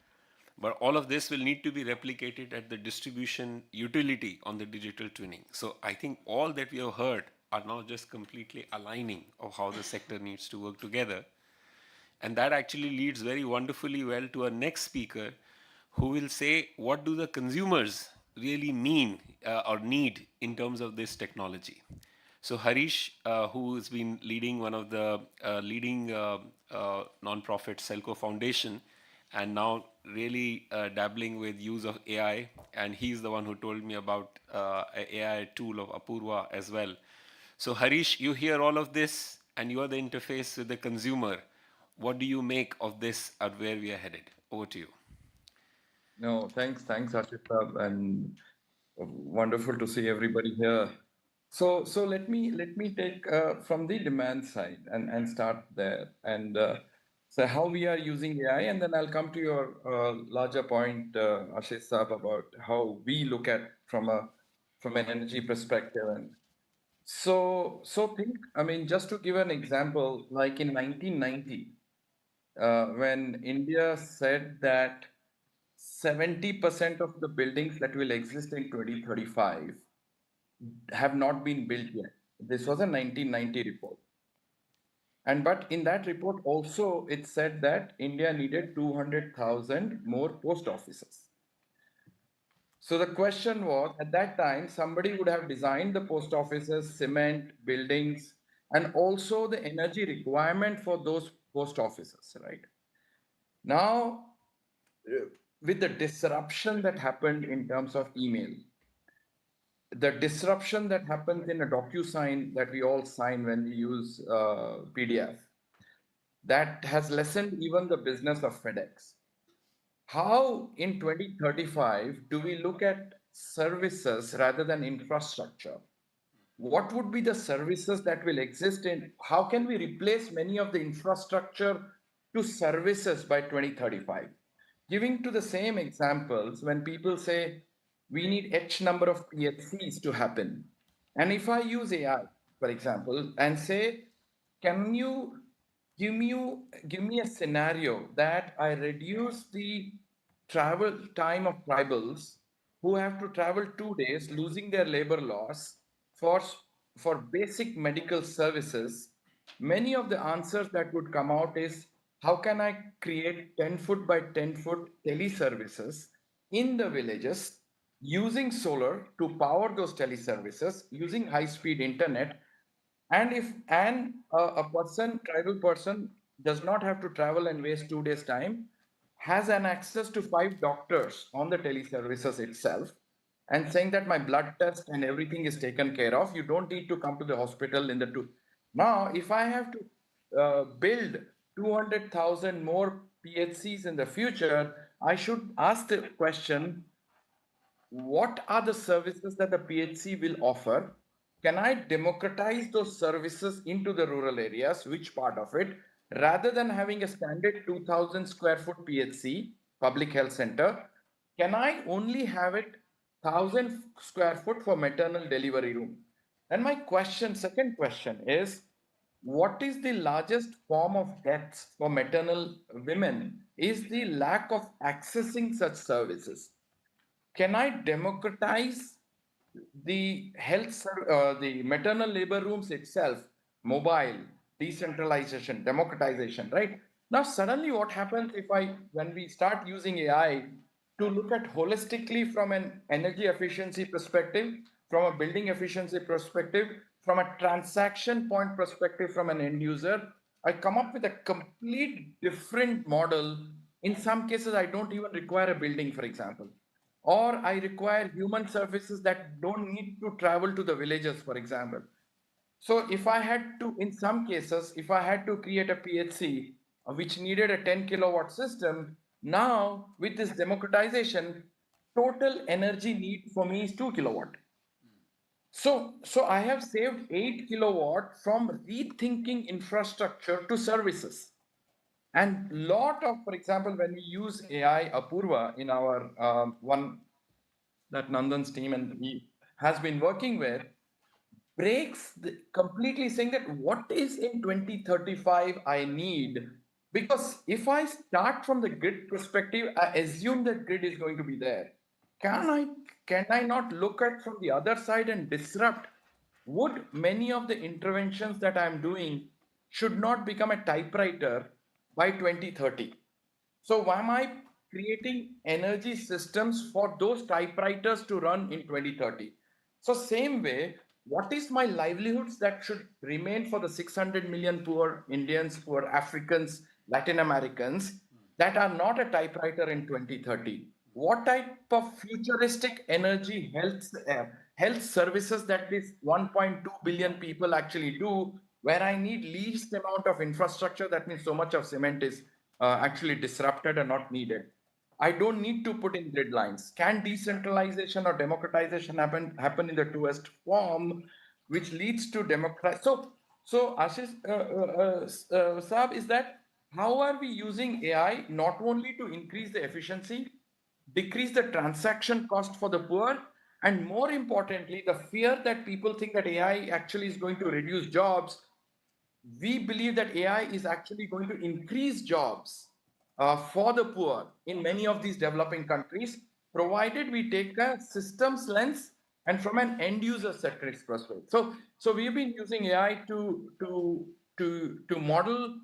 Speaker 2: But all of this will need to be replicated at the distribution utility on the digital twinning. So I think all that we have heard are now just completely aligning of how the sector needs to work together. And that actually leads very wonderfully well to our next speaker, who will say, what do the consumers really mean or need in terms of this technology? So Harish, who has been leading one of the leading non-profit Selco Foundation, and now really dabbling with use of AI, and he's the one who told me about an AI tool of Apurva as well. So Harish, you hear all of this, and you are the interface with the consumer. What do you make of this and where we are headed? Over to you.
Speaker 7: No, thanks, Ashif, and wonderful to see everybody here. So let me take from the demand side and start there, and so how we are using AI, and then I'll come to your larger point, Ashish Saab, about how we look at from an energy perspective. And so think, I mean, just to give an example, like in 1990, when India said that 70% of the buildings that will exist in 2035 have not been built yet. This was a 1990 report. But in that report also, it said that India needed 200,000 more post offices. So the question was, at that time, somebody would have designed the post offices, cement, buildings, and also the energy requirement for those post offices, right? Now, with the disruption that happened in terms of email, the disruption that happens in a DocuSign that we all sign when we use PDF, that has lessened even the business of FedEx. How in 2035 do we look at services rather than infrastructure? What would be the services that will exist in, how can we replace many of the infrastructure to services by 2035? giving to the same examples, when people say we need H number of PHCs to happen, and if I use AI, for example, and say, can you give me a scenario that I reduce the travel time of tribals who have to travel 2 days, losing their labor laws for for basic medical services. Many of the answers that would come out is, how can I create 10-foot by 10-foot teleservices in the villages using solar to power those teleservices, using high-speed internet, and if a person, tribal person, does not have to travel and waste 2 days time, has an access to 5 doctors on the teleservices itself, and saying that my blood test and everything is taken care of, you don't need to come to the hospital in the two. Now if I have to build 200,000 more PHCs in the future, I should ask the question, what are the services that the PHC will offer? Can I democratize those services into the rural areas? Which part of it? Rather than having a standard 2,000 square foot PHC, public health center, can I only have it 1,000 square foot for maternal delivery room? And my question, second question is, what is the largest form of deaths for maternal women is the lack of accessing such services. Can I democratize the the maternal labor rooms itself, mobile, decentralization, democratization, right? Now, suddenly what happens when we start using AI to look at holistically from an energy efficiency perspective, from a building efficiency perspective, from a transaction point perspective, from an end user, I come up with a complete different model. In some cases, I don't even require a building, for example, or I require human services that don't need to travel to the villages, for example. So if I had to, in some cases, if I had to create a PHC which needed a 10 kilowatt system, now with this democratization, total energy need for me is 2 kilowatt. So I have saved 8 kilowatt from rethinking infrastructure to services. And lot of, for example, when we use AI, Apurva, in our one that Nandan's team and he has been working with, breaks completely, saying that what is in 2035 I need. Because if I start from the grid perspective, I assume that grid is going to be there. Can I not look at from the other side and disrupt? Would many of the interventions that I'm doing should not become a typewriter by 2030? So why am I creating energy systems for those typewriters to run in 2030? So same way, what is my livelihoods that should remain for the 600 million poor Indians, poor Africans, Latin Americans that are not a typewriter in 2030? What type of futuristic energy health services that these 1.2 billion people actually do, where I need least amount of infrastructure, that means so much of cement is actually disrupted and not needed. I don't need to put in grid lines. Can decentralization or democratization happen in the truest form, which leads to democracy? So Ashish Saab, is that how are we using AI not only to increase the efficiency, decrease the transaction cost for the poor, and more importantly, the fear that people think that AI actually is going to reduce jobs. We believe that AI is actually going to increase jobs for the poor in many of these developing countries, provided we take a systems lens and from an end user centric perspective. So we've been using AI to model,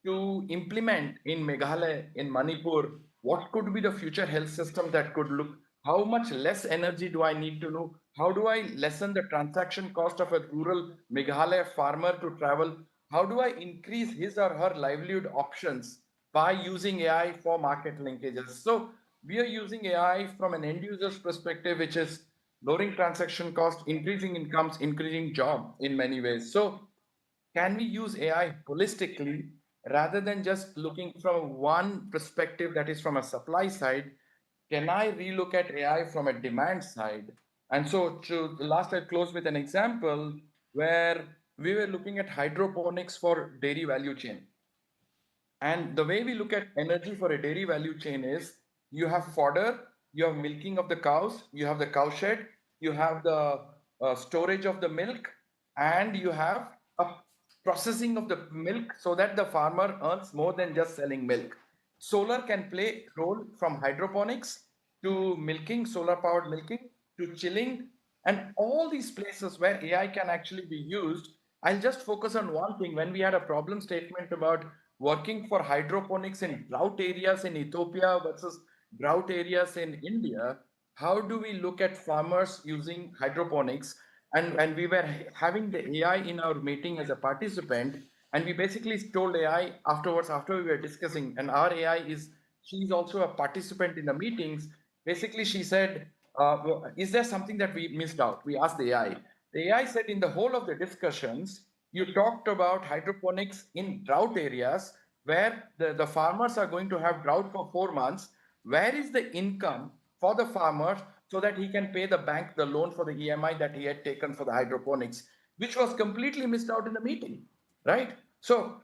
Speaker 7: to implement in Meghalaya, in Manipur, what could be the future health system that could look, how much less energy do I need to know? How do I lessen the transaction cost of a rural Meghalaya farmer to travel? How do I increase his or her livelihood options by using AI for market linkages? So we are using AI from an end user's perspective, which is lowering transaction cost, increasing incomes, increasing job in many ways. So can we use AI holistically rather than just looking from one perspective, that is from a supply side? Can I relook at AI from a demand side? And so to the last, I'll close with an example where we were looking at hydroponics for dairy value chain. And the way we look at energy for a dairy value chain is you have fodder, you have milking of the cows, you have the cow shed, you have the storage of the milk, and you have a processing of the milk so that the farmer earns more than just selling milk. Solar can play a role from hydroponics to milking, solar powered milking, to chilling, and all these places where AI can actually be used. I'll just focus on one thing. When we had a problem statement about working for hydroponics in drought areas in Ethiopia versus drought areas in India, how do we look at farmers using hydroponics? And we were having the AI in our meeting as a participant, and we basically told AI afterwards, after we were discussing, and our AI is, she's also a participant in the meetings. Basically, she said, is there something that we missed out? We asked the AI. The AI said in the whole of the discussions, you talked about hydroponics in drought areas where the farmers are going to have drought for 4 months. Where is the income for the farmer so that he can pay the bank the loan for the EMI that he had taken for the hydroponics, which was completely missed out in the meeting, right? So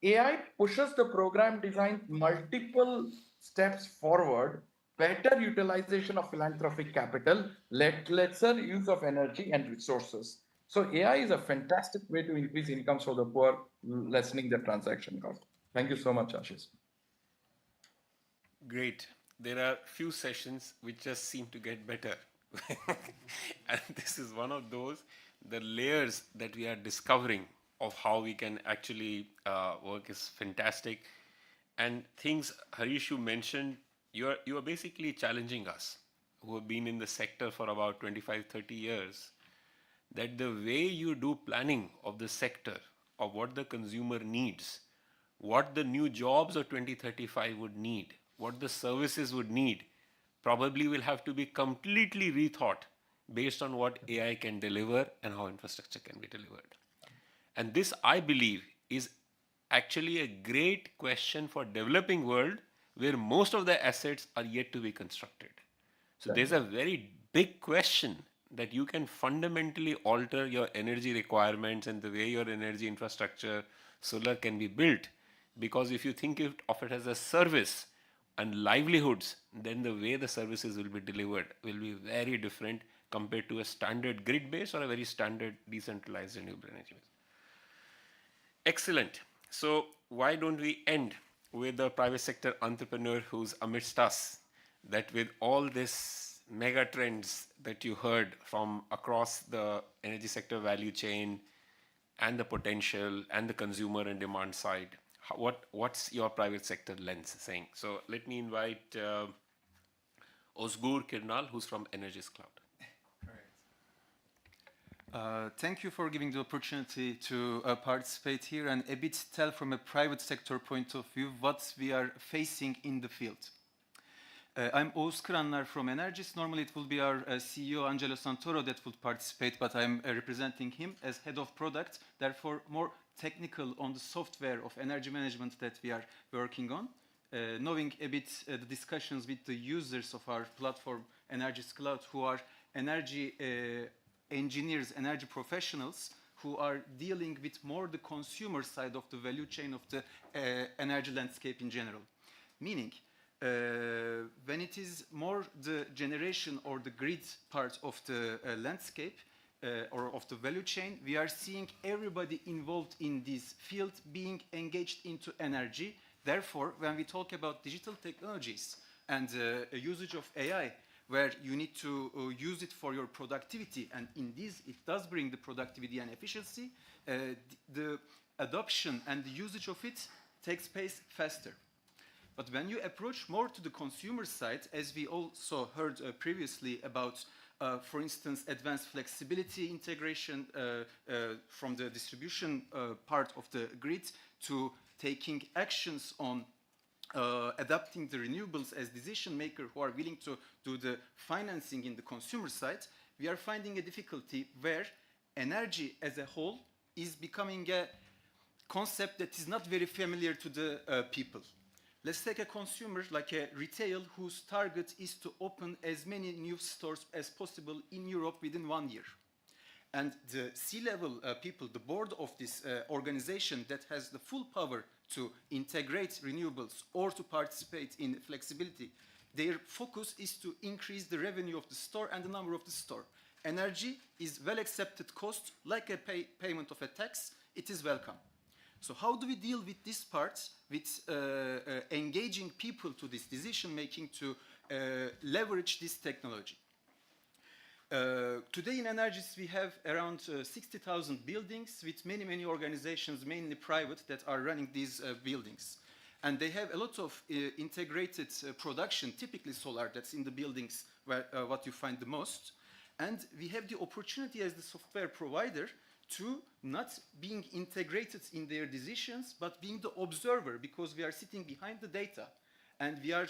Speaker 7: AI pushes the program design multiple steps forward, better utilization of philanthropic capital, lesser use of energy and resources. So AI is a fantastic way to increase incomes for the poor, lessening the transaction cost. Thank you so much, Ashish.
Speaker 2: Great. There are few sessions which just seem to get better. And this is one of those, the layers that we are discovering of how we can actually work is fantastic. And things, Harish, you mentioned, you are basically challenging us who have been in the sector for about 25, 30 years, that the way you do planning of the sector, of what the consumer needs, what the new jobs of 2035 would need, what the services would need, probably will have to be completely rethought based on what AI can deliver and how infrastructure can be delivered. And this, I believe, is actually a great question for developing world where most of the assets are yet to be constructed. So there's a very big question that you can fundamentally alter your energy requirements and the way your energy infrastructure, solar can be built. Because if you think of it as a service and livelihoods, then the way the services will be delivered will be very different compared to a standard grid base or a very standard decentralized renewable energy base. Excellent. So why don't we end with the private sector entrepreneur who's amidst us, that with all this mega trends that you heard from across the energy sector value chain and the potential and the consumer and demand side, what's your private sector lens saying? So let me invite Ozgur Kirnal, who's from Energies Cloud.
Speaker 8: Thank you for giving the opportunity to participate here and a bit tell from a private sector point of view what we are facing in the field. I'm Oğuz Kıranlar from Energies. Normally it will be our CEO Angelo Santoro that would participate, but I'm representing him as head of product, therefore more technical on the software of energy management that we are working on. Knowing a bit the discussions with the users of our platform Energies Cloud, who are energy engineers, energy professionals who are dealing with more the consumer side of the value chain of the energy landscape in general. Meaning, when it is more the generation or the grid part of the landscape or of the value chain, we are seeing everybody involved in this field being engaged into energy. Therefore, when we talk about digital technologies and usage of AI, where you need to use it for your productivity, and in this it does bring the productivity and efficiency, the adoption and the usage of it takes place faster. But when you approach more to the consumer side, as we also heard previously about, for instance, advanced flexibility integration from the distribution part of the grid to taking actions on adapting the renewables as decision maker who are willing to do the financing in the consumer side, we are finding a difficulty where energy as a whole is becoming a concept that is not very familiar to the people. Let's take a consumer like a retail whose target is to open as many new stores as possible in Europe within 1 year. And the C-level people, the board of this organization that has the full power to integrate renewables or to participate in flexibility, their focus is to increase the revenue of the store and the number of the store. Energy is well accepted cost, like a payment of a tax, it is welcome. So how do we deal with this part, with engaging people to this decision making to leverage this technology? Today in Energys we have around 60,000 buildings with many, many organizations, mainly private, that are running these buildings. And they have a lot of integrated production, typically solar, that's in the buildings where what you find the most. And we have the opportunity as the software provider to not being integrated in their decisions, but being the observer, because we are sitting behind the data. And we are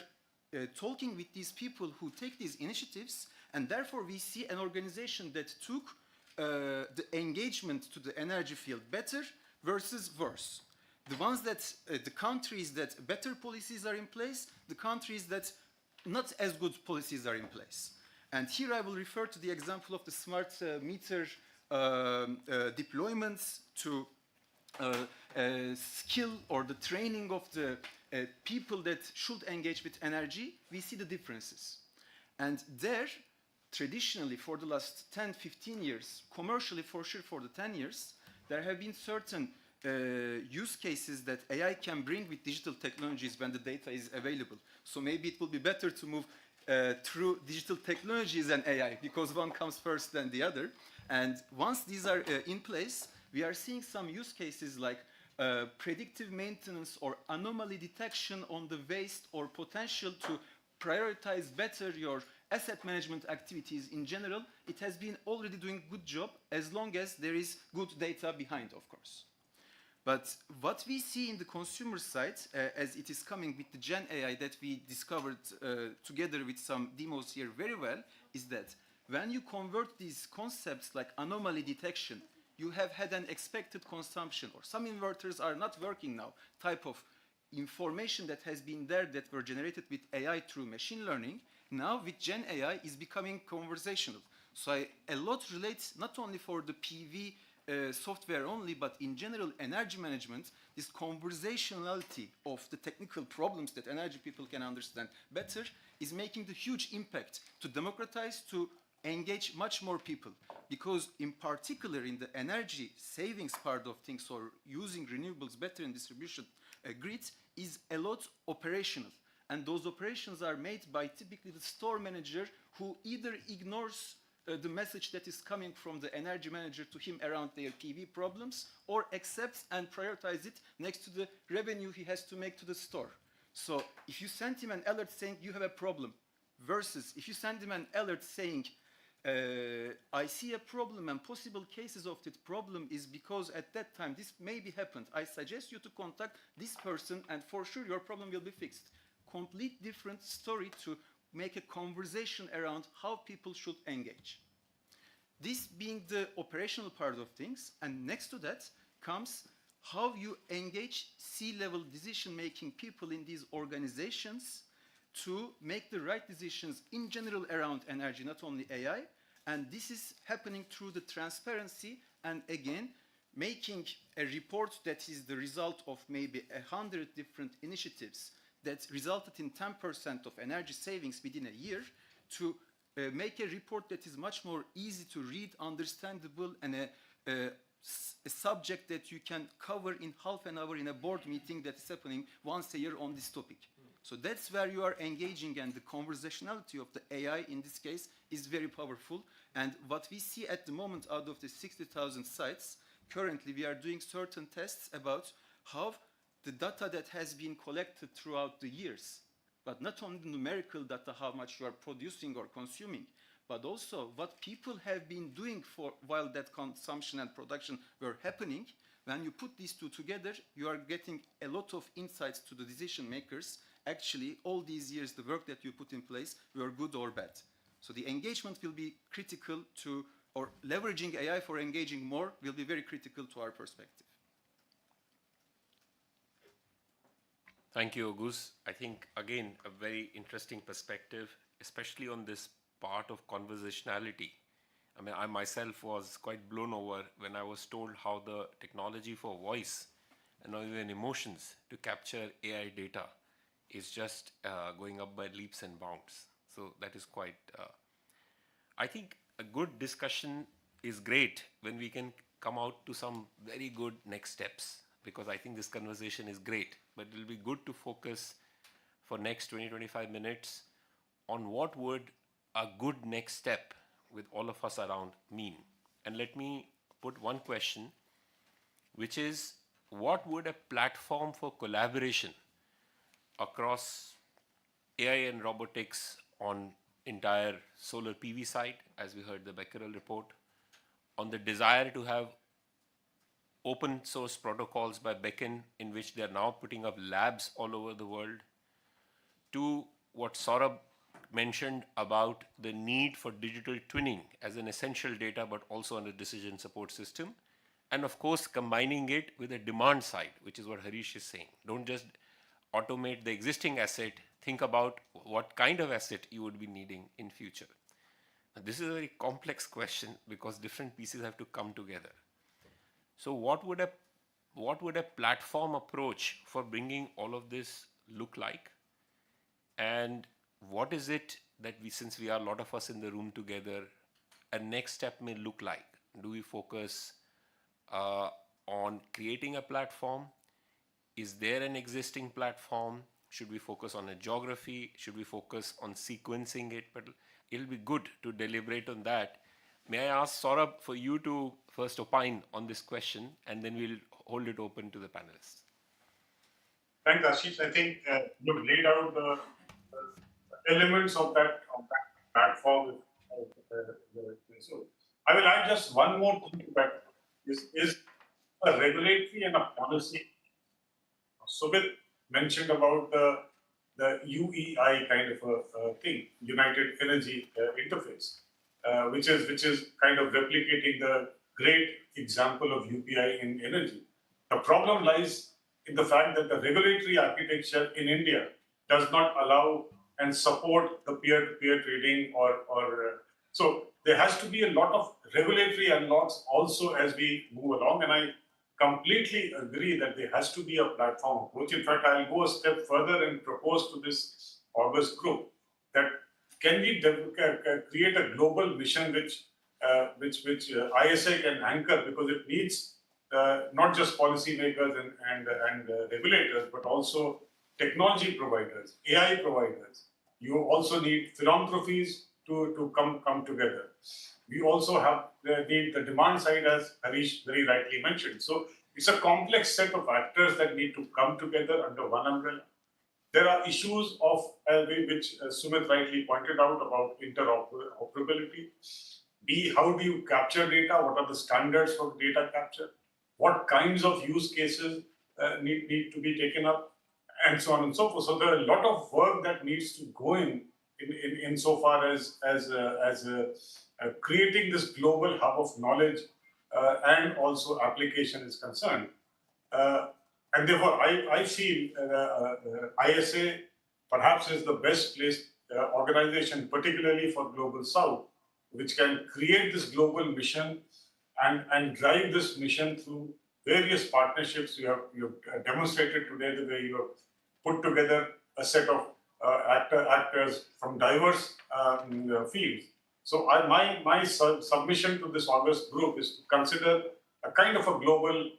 Speaker 8: talking with these people who take these initiatives, and therefore we see an organization that took the engagement to the energy field better versus worse. The ones that, the countries that better policies are in place, the countries that not as good policies are in place. And here I will refer to the example of the smart meter deployments, to skill or the training of the people that should engage with energy. We see the differences. And there, traditionally for the last 10, 15 years, commercially for sure for the 10 years, there have been certain use cases that AI can bring with digital technologies when the data is available. So maybe it will be better to move through digital technologies and AI, because one comes first than the other. And once these are in place, we are seeing some use cases like predictive maintenance or anomaly detection on the waste, or potential to prioritize better your asset management activities in general. It has been already doing a good job as long as there is good data behind, of course. But what we see in the consumer side, as it is coming with the Gen AI that we discovered together with some demos here very well, is that when you convert these concepts like anomaly detection, you have had an expected consumption, or some inverters are not working now, type of information that has been there that were generated with AI through machine learning, now with Gen AI is becoming conversational. So a lot relates not only for the PV software only, but in general energy management, this conversationality of the technical problems that energy people can understand better is making the huge impact to democratize, to engage much more people. Because in particular in the energy savings part of things, or using renewables better in distribution grids, is a lot operational. And those operations are made by typically the store manager, who either ignores the message that is coming from the energy manager to him around their PV problems, or accepts and prioritizes it next to the revenue he has to make to the store. So if you send him an alert saying you have a problem, versus if you send him an alert saying I see a problem and possible cases of that problem is because at that time this maybe happened, I suggest you to contact this person and for sure your problem will be fixed. Complete different story to make a conversation around how people should engage. This being the operational part of things, and next to that comes how you engage C-level decision-making people in these organizations to make the right decisions in general around energy, not only AI. And this is happening through the transparency, and again, making a report that is the result of maybe 100 different initiatives that resulted in 10% of energy savings within a year, to make a report that is much more easy to read, understandable, and a subject that you can cover in half an hour in a board meeting that is happening once a year on this topic. So that's where you are engaging, and the conversationality of the AI in this case is very powerful. And what we see at the moment out of the 60,000 sites, currently we are doing certain tests about how the data that has been collected throughout the years, but not only the numerical data, how much you are producing or consuming, but also what people have been doing for while that consumption and production were happening. When you put these two together, you are getting a lot of insights to the decision makers. Actually, all these years, the work that you put in place were good or bad. So the engagement will be critical to, or leveraging AI for engaging more will be very critical to our perspective.
Speaker 2: Thank you, Oguz. I think, again, a very interesting perspective, especially on this part of conversationality. I mean, I myself was quite blown over when I was told how the technology for voice and even emotions to capture AI data is just going up by leaps and bounds. So that is quite, I think a good discussion is great when we can come out to some very good next steps, because I think this conversation is great, but it will be good to focus for next 20-25 minutes on what would a good next step with all of us around mean. And let me put one question, which is, what would a platform for collaboration across AI and robotics on entire solar PV side, as we heard the Becquerel report, on the desire to have open source protocols by Beacon, in which they are now putting up labs all over the world, to what Saurabh mentioned about the need for digital twinning as an essential data, but also on a decision support system. And of course, combining it with a demand side, which is what Harish is saying. Don't just automate the existing asset, think about what kind of asset you would be needing in future. Now, this is a very complex question because different pieces have to come together. So what would a platform approach for bringing all of this look like? And what is it that we, since we are a lot of us in the room together, a next step may look like? Do we focus on creating a platform? Is there an existing platform? Should we focus on a geography? Should we focus on sequencing it? But it'll be good to deliberate on that. May I ask Saurabh for you to first opine on this question, and then we'll hold it open to the panelists.
Speaker 3: Thanks, Ashish. I think you've laid out the elements of that platform. So I will add just one more thing to that. Is a regulatory and a policy. Sumit mentioned about the UEI kind of a thing, United Energy Interface, which is kind of replicating the great example of UPI in energy. The problem lies in the fact that the regulatory architecture in India does not allow and support the peer-to-peer trading so there has to be a lot of regulatory unlocks also as we move along, and I completely agree that there has to be a platform approach. In fact, I'll go a step further and propose to this August group that can we create a global mission which ISA can anchor, because it needs not just policymakers and regulators, but also technology providers, AI providers. You also need philanthropies to come together. We also need the demand side, as Harish very rightly mentioned. So it's a complex set of actors that need to come together under one umbrella. There are issues of which Sumit rightly pointed out about interoperability. How do you capture data? What are the standards for data capture? What kinds of use cases need to be taken up? And so on and so forth. So there are a lot of work that needs to go in so far as creating this global hub of knowledge and also application is concerned. And therefore, I feel ISA perhaps is the best placed organization, particularly for Global South, which can create this global mission and drive this mission through various partnerships. You have demonstrated today the way you have put together a set of actors from diverse fields. So my submission to this August group is to consider a kind of a global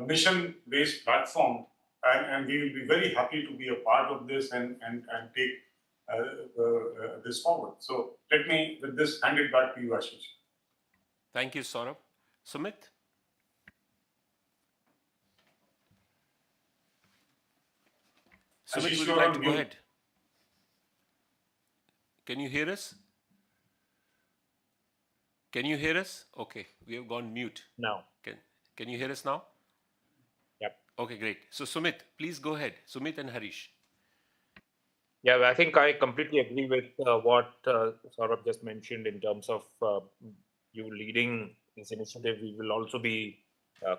Speaker 3: mission-based platform, and we will be very happy to be a part of this and take this forward. So let me, with this, hand it back to you, Ashish.
Speaker 2: Thank you, Saurabh. Sumit? Sumit, would you like to go ahead? Can you hear us? Can you hear us? Okay, we have gone mute.
Speaker 5: Now.
Speaker 2: Can you hear us now?
Speaker 5: Yep.
Speaker 2: Okay, great. So Sumit, please go ahead. Sumit and Harish.
Speaker 5: Yeah, I think I completely agree with what Saurabh just mentioned in terms of you leading this initiative. We will also be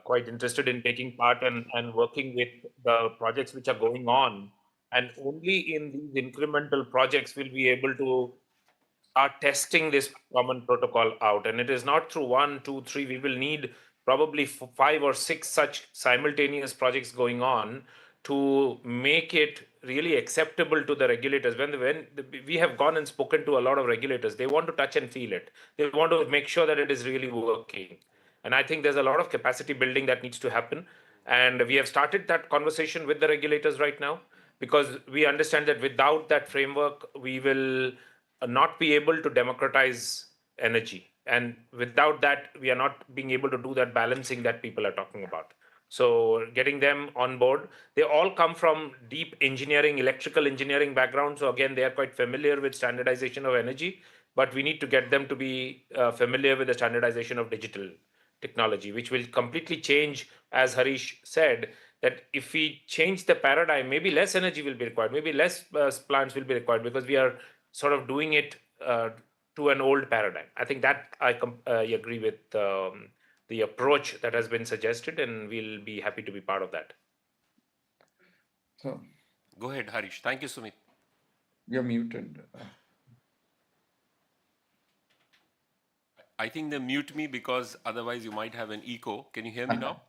Speaker 5: quite interested in taking part and working with the projects which are going on. And only in these incremental projects will we be able to are testing this common protocol out. And it is not through 1, 2, 3. We will need probably 5 or 6 such simultaneous projects going on to make it really acceptable to the regulators. We have gone and spoken to a lot of regulators, they want to touch and feel it. They want to make sure that it is really working. And I think there's a lot of capacity building that needs to happen. And we have started that conversation with the regulators right now, because we understand that without that framework, we will not be able to democratize energy. And without that, we are not being able to do that balancing that people are talking about. So getting them on board, they all come from deep engineering, electrical engineering background. So again, they are quite familiar with standardization of energy, but we need to get them to be familiar with the standardization of digital technology, which will completely change, as Harish said, that if we change the paradigm, maybe less energy will be required, maybe less plants will be required, because we are sort of doing it to an old paradigm. I think that I agree with the approach that has been suggested, and we'll be happy to be part of that.
Speaker 7: So
Speaker 2: Go ahead, Harish. Thank you, Sumit.
Speaker 7: you're muted.
Speaker 2: I think they mute me because otherwise you might have an echo. Can you hear me now?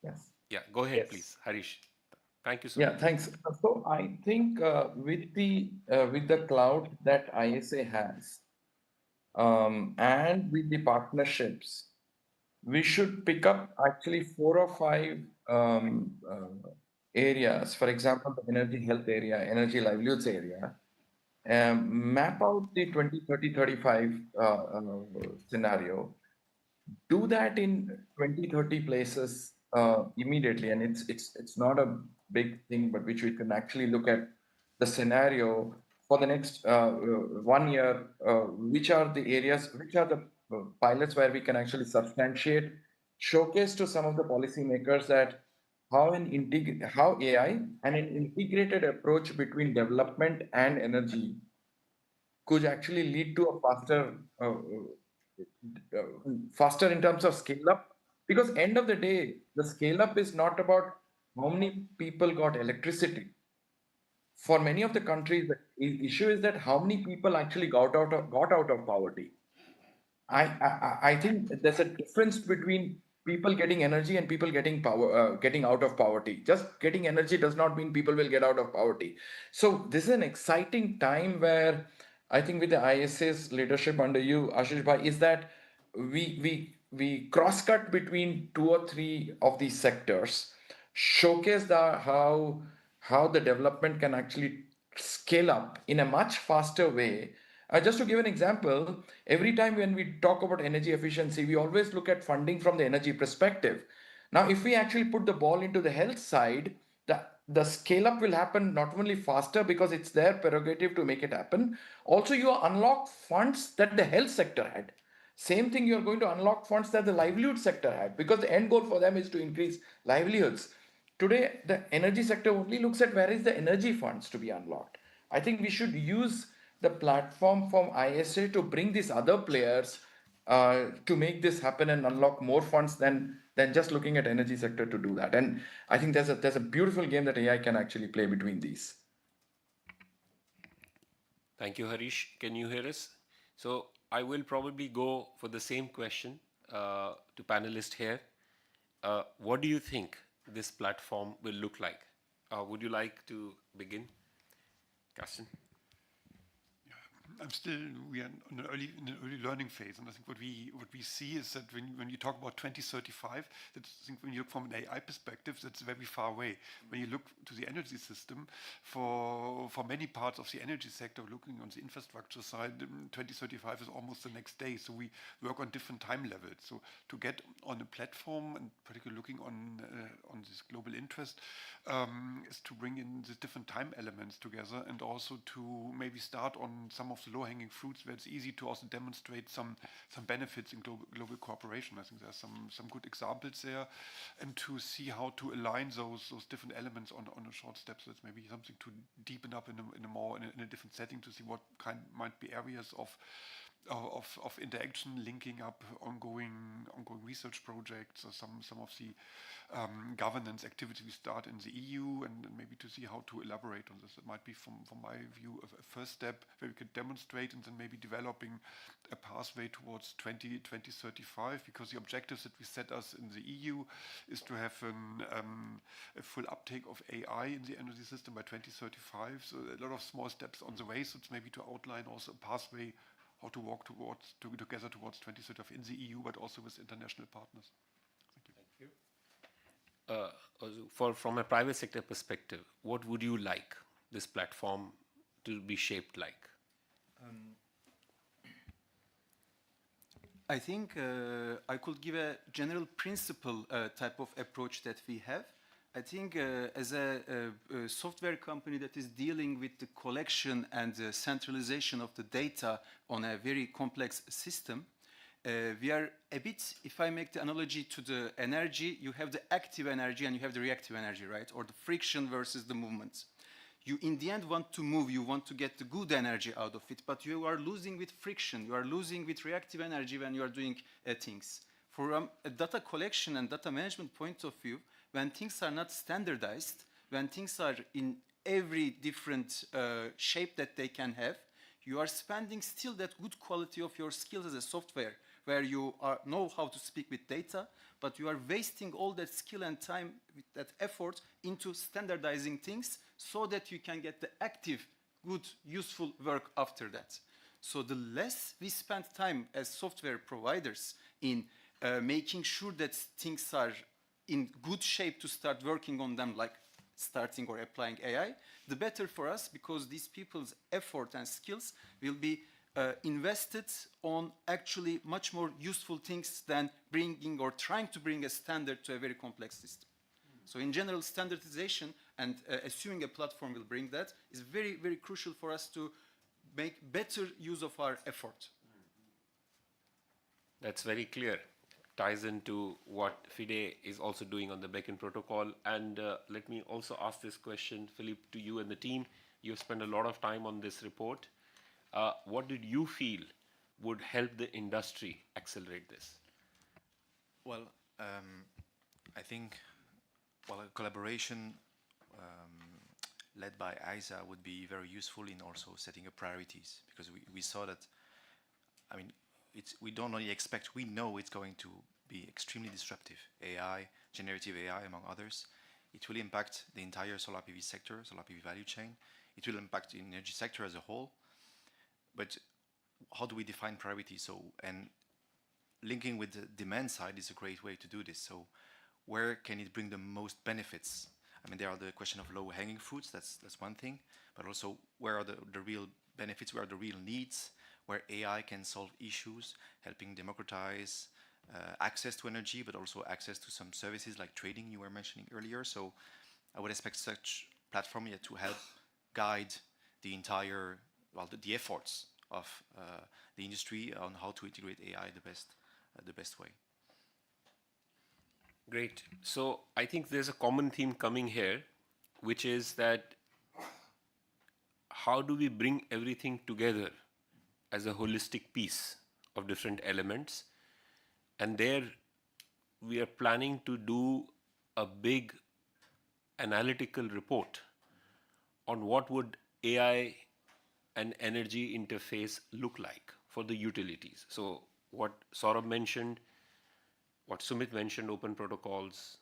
Speaker 7: Yes.
Speaker 2: Yeah, go ahead,
Speaker 5: Yes.
Speaker 2: please, Harish. Thank you, Sumit.
Speaker 7: Yeah, thanks. So I think with the cloud that ISA has, and with the partnerships, we should pick up actually 4 or 5 areas. For example, the energy health area, energy livelihoods area, map out the 20, 30, 35 scenario, do that in 20, 30 places immediately. And it's not a big thing, but which we can actually look at the scenario for the next 1 year, which are the areas, which are the pilots where we can actually substantiate, showcase to some of the policymakers that how AI and an integrated approach between development and energy could actually lead to a faster in terms of scale up. Because end of the day, the scale up is not about how many people got electricity. For many of the countries, the issue is that how many people actually got out of poverty. I think there's a difference between people getting energy and people getting power, getting out of poverty. Just getting energy does not mean people will get out of poverty. So this is an exciting time where I think with the ISA's leadership under you, Ashish Bhai, is that we cross cut between 2 or 3 of these sectors, showcase how the development can actually scale up in a much faster way. Just to give an example, every time when we talk about energy efficiency, we always look at funding from the energy perspective. Now, if we actually put the ball into the health side, the scale up will happen not only faster because it's their prerogative to make it happen. Also, you unlock funds that the health sector had. Same thing, you're going to unlock funds that the livelihood sector had, because the end goal for them is to increase livelihoods. Today, the energy sector only looks at where is the energy funds to be unlocked. I think we should use the platform from ISA to bring these other players to make this happen and unlock more funds than just looking at energy sector to do that. And I think there's a beautiful game that AI can actually play between these.
Speaker 2: Thank you, Harish. Can you hear us? So I will probably go for the same question to panelists here. What do you think this platform will look like? Would you like to begin, Carsten?
Speaker 4: We are in an early learning phase, and I think what we see is that when you talk about 2035, I think when you look from an AI perspective, that's very far away. When you look to the energy system, for many parts of the energy sector, looking on the infrastructure side, 2035 is almost the next day. So we work on different time levels. So to get on a platform, and particularly looking on this global interest, is to bring in the different time elements together, and also to maybe start on some of the low-hanging fruits where it's easy to also demonstrate some benefits in global cooperation. I think there's some good examples there, and to see how to align those different elements on a short step. So it's maybe something to deepen up in a different setting, to see what might be areas of of interaction, linking up ongoing research projects, or some of the governance activities we start in the EU, and maybe to see how to elaborate on this. It might be, from my view, a first step where we could demonstrate, and then maybe developing a pathway towards 2035, because the objectives that we set us in the EU is to have a full uptake of AI in the energy system by 2035. So a lot of small steps on the way. So it's maybe to outline also a pathway how to walk together towards 2035 in the EU, but also with international partners. Thank you.
Speaker 2: From a private sector perspective, what would you like this platform to be shaped like?
Speaker 8: I think I could give a general principle type of approach that we have. I think as a software company that is dealing with the collection and the centralization of the data on a very complex system, we are a bit, if I make the analogy to the energy, you have the active energy and you have the reactive energy, right? Or the friction versus the movement. You in the end want to move, you want to get the good energy out of it, but you are losing with friction, you are losing with reactive energy when you are doing things. From a data collection and data management point of view, when things are not standardized, when things are in every different shape that they can have, you are spending still that good quality of your skills as a software, where you know how to speak with data, but you are wasting all that skill and time, with that effort, into standardizing things so that you can get the active, good, useful work after that. So the less we spend time as software providers in making sure that things are in good shape to start working on them, like starting or applying AI, the better for us, because these people's effort and skills will be invested on actually much more useful things than bringing or trying to bring a standard to a very complex system. So in general, standardization and assuming a platform will bring that is very, very crucial for us to make better use of our effort.
Speaker 2: That's very clear. Ties into what FIDE is also doing on the Beacon protocol. And let me also ask this question, Philippe, to you and the team. You've spent a lot of time on this report. What did you feel would help the industry accelerate this?
Speaker 9: Well, I think a collaboration led by ISA would be very useful in also setting up priorities, because we saw that, I mean, we don't only expect, we know it's going to be extremely disruptive. AI, generative AI, among others. It will impact the entire solar PV sector, solar PV value chain. It will impact the energy sector as a whole. But how do we define priorities? So, and linking with the demand side is a great way to do this. So where can it bring the most benefits? I mean, there are the question of low-hanging fruits, that's one thing, but also where are the real benefits, where are the real needs, where AI can solve issues, helping democratize access to energy, but also access to some services like trading you were mentioning earlier. So I would expect such platform to help guide the entire, the efforts of the industry on how to integrate AI the best way.
Speaker 2: Great. So I think there's a common theme coming here, which is that how do we bring everything together as a holistic piece of different elements? And there we are planning to do a big analytical report on what would AI and energy interface look like for the utilities. So what Saurabh mentioned, what Sumit mentioned, open protocols,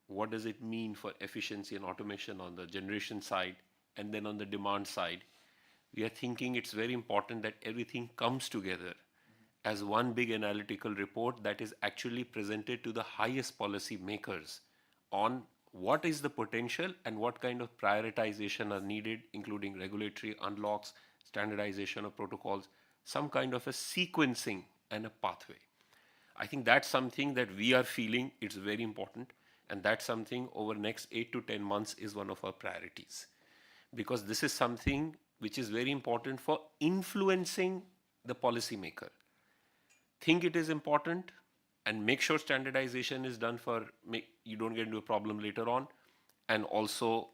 Speaker 2: what does it mean for efficiency and automation on the generation side, and then on the demand side, we are thinking it's very important that everything comes together as one big analytical report that is actually presented to the highest policy makers on what is the potential and what kind of prioritization are needed, including regulatory unlocks, standardization of protocols, some kind of a sequencing and a pathway. I think that's something that we are feeling it's very important, and that's something over the next 8 to 10 months is one of our priorities. Because this is something which is very important for influencing the policymaker. Think it is important and make sure standardization is done for you don't get into a problem later on, and also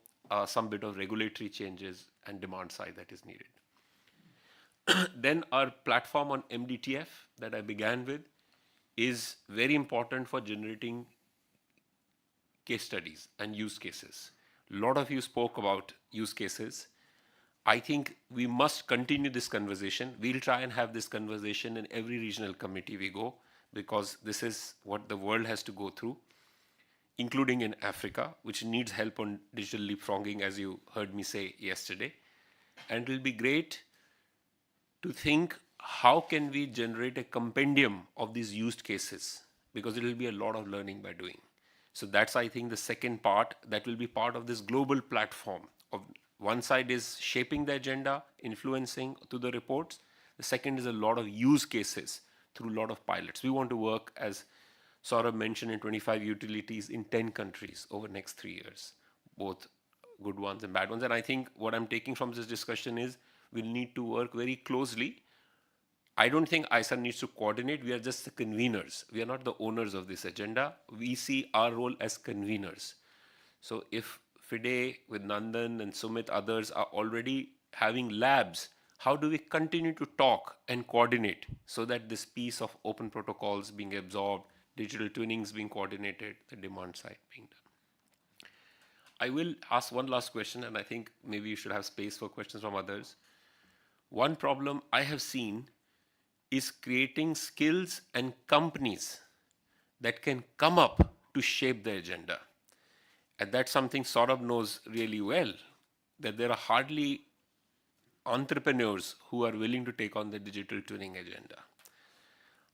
Speaker 2: some bit of regulatory changes and demand side that is needed. Then our platform on MDTF that I began with is very important for generating case studies and use cases. A lot of you spoke about use cases. I think we must continue this conversation. We'll try and have this conversation in every regional committee we go, because this is what the world has to go through, including in Africa, which needs help on digital leapfrogging, as you heard me say yesterday. And it will be great to think, how can we generate a compendium of these used cases, because it will be a lot of learning by doing. So that's, I think, the second part that will be part of this global platform. Of one side is shaping the agenda, influencing to the reports. The second is a lot of use cases through a lot of pilots. We want to work, as Saurabh mentioned, in 25 utilities in 10 countries over the next 3 years, both good ones and bad ones. And I think what I'm taking from this discussion is we'll need to work very closely. I don't think ISA needs to coordinate. We are just the conveners. We are not the owners of this agenda. We see our role as conveners. So if FIDE with Nandan and Sumit, others are already having labs, how do we continue to talk and coordinate so that this piece of open protocols being absorbed, digital twinnings being coordinated, the demand side being done? I will ask one last question, and I think maybe you should have space for questions from others. One problem I have seen is creating skills and companies that can come up to shape the agenda. And that's something Saurabh knows really well, that there are hardly entrepreneurs who are willing to take on the digital twinning agenda.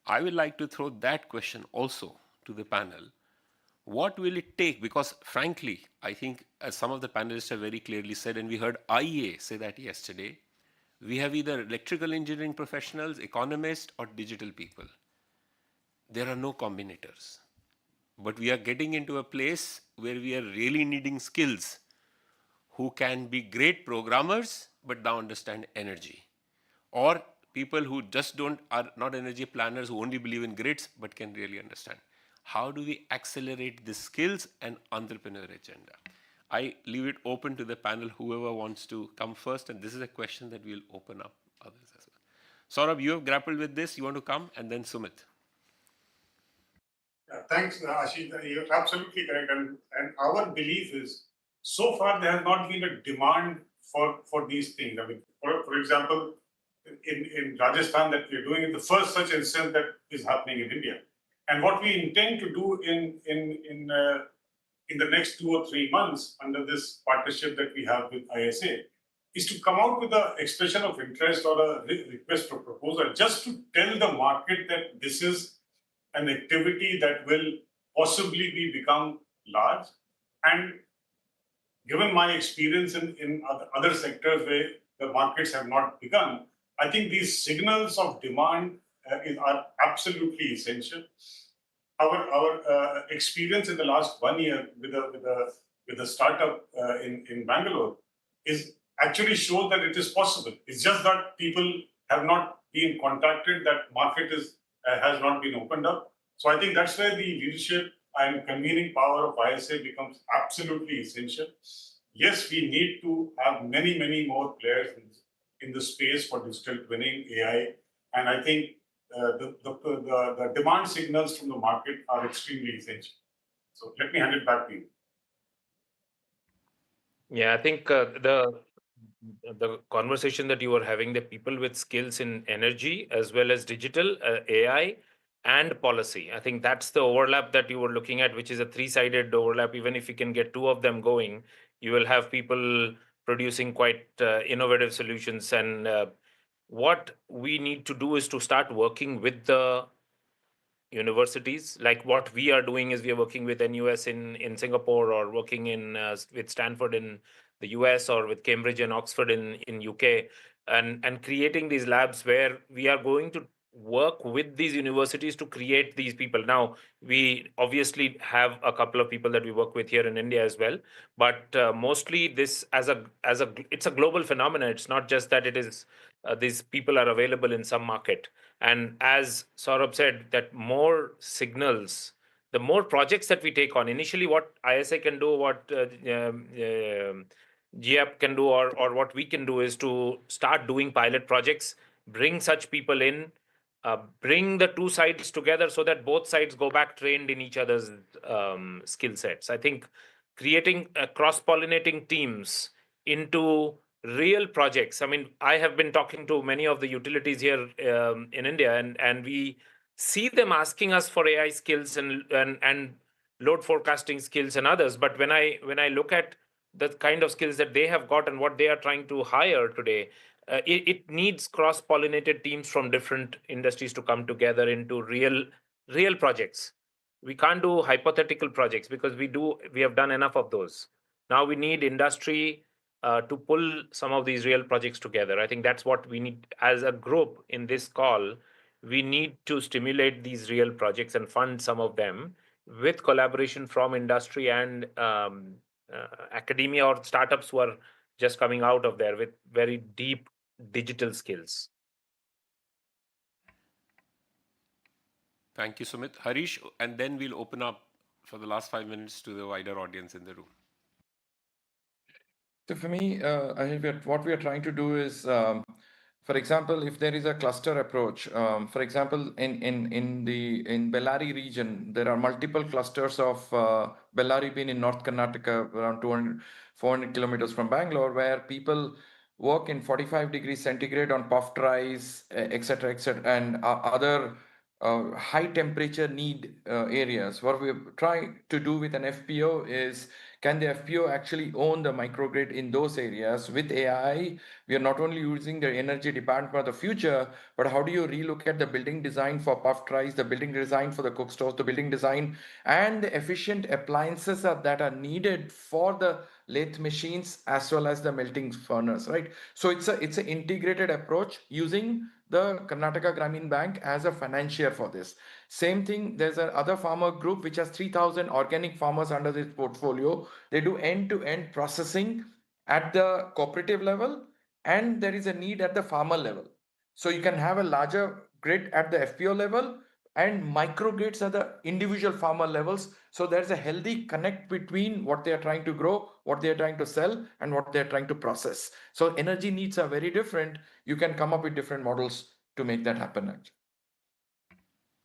Speaker 2: I would like to throw that question also to the panel. What will it take? Because frankly, I think, as some of the panelists have very clearly said, and we heard IEA say that yesterday, we have either electrical engineering professionals, economists, or digital people. There are no combinators. But we are getting into a place where we are really needing skills who can be great programmers, but now understand energy. Or people who just are not energy planners, who only believe in grids, but can really understand. How do we accelerate the skills and entrepreneur agenda? I leave it open to the panel, whoever wants to come first, and this is a question that we'll open up others as well. Saurabh, you have grappled with this, you want to come, and then Sumit.
Speaker 3: Yeah, thanks, Ashish. You're absolutely correct. And our belief is, so far there has not been a demand for these things. I mean, for example, in Rajasthan that we're doing, the first such instance that is happening in India. And what we intend to do in the next 2 or 3 months under this partnership that we have with ISA is to come out with an expression of interest or a request for proposal, just to tell the market that this is an activity that will possibly become large. And given my experience in other sectors where the markets have not begun, I think these signals of demand are absolutely essential. Our experience in the last 1 year with a startup in Bangalore is actually shows that it is possible. It's just that people have not been contacted, that market has not been opened up. So I think that's where the leadership and convening power of ISA becomes absolutely essential. Yes, we need to have many more players in the space for digital twinning, AI, and I think the demand signals from the market are extremely essential. So let me hand it back to you.
Speaker 5: Yeah, I think the conversation that you were having, the people with skills in energy as well as digital, AI, and policy. I think that's the overlap that you were looking at, which is a three-sided overlap. Even if you can get two of them going, you will have people producing quite innovative solutions. And what we need to do is to start working with the universities. Like what we are doing is we are working with NUS in Singapore, or working with Stanford in the US, or with Cambridge and Oxford in UK, and creating these labs where we are going to work with these universities to create these people. Now, we obviously have a couple of people that we work with here in India as well, but mostly this it's a global phenomenon. It's not just that it is these people are available in some market. And as Saurabh said, that more signals, the more projects that we take on. Initially, what ISA can do, what GIAP can do, or what we can do is to start doing pilot projects, bring such people in, bring the two sides together so that both sides go back trained in each other's skill sets. I think creating cross-pollinating teams into real projects. I mean, I have been talking to many of the utilities here in India, and we see them asking us for AI skills and load forecasting skills and others. But when I look at the kind of skills that they have got and what they are trying to hire today, it needs cross-pollinated teams from different industries to come together into real projects. We can't do hypothetical projects because we have done enough of those. Now we need industry to pull some of these real projects together. I think that's what we need as a group in this call. We need to stimulate these real projects and fund some of them with collaboration from industry and academia or startups who are just coming out of there with very deep digital skills.
Speaker 2: Thank you, Sumit. Harish, and then we'll open up for the last 5 minutes to the wider audience in the room.
Speaker 7: So for me, what we are trying to do is, for example, if there is a cluster approach, for example, in Bellary region, there are multiple clusters of Bellary being in North Karnataka, around 400 kilometers from Bangalore, where people work in 45 degrees centigrade on puffed rice, etc., and other high temperature need areas. What we're trying to do with an FPO is, can the FPO actually own the microgrid in those areas? With AI, we are not only using the energy department for the future, but how do you relook at the building design for puffed rice, the building design for the cook stove, the building design, and the efficient appliances that are needed for the lathe machines as well as the melting furnace, right? So it's an integrated approach using the Karnataka Gramin Bank as a financier for this. Same thing, there's another farmer group which has 3,000 organic farmers under this portfolio. They do end-to-end processing at the cooperative level, and there is a need at the farmer level. So you can have a larger grid at the FPO level and microgrids at the individual farmer levels. So there's a healthy connect between what they are trying to grow, what they are trying to sell, and what they're trying to process. So energy needs are very different. You can come up with different models to make that happen.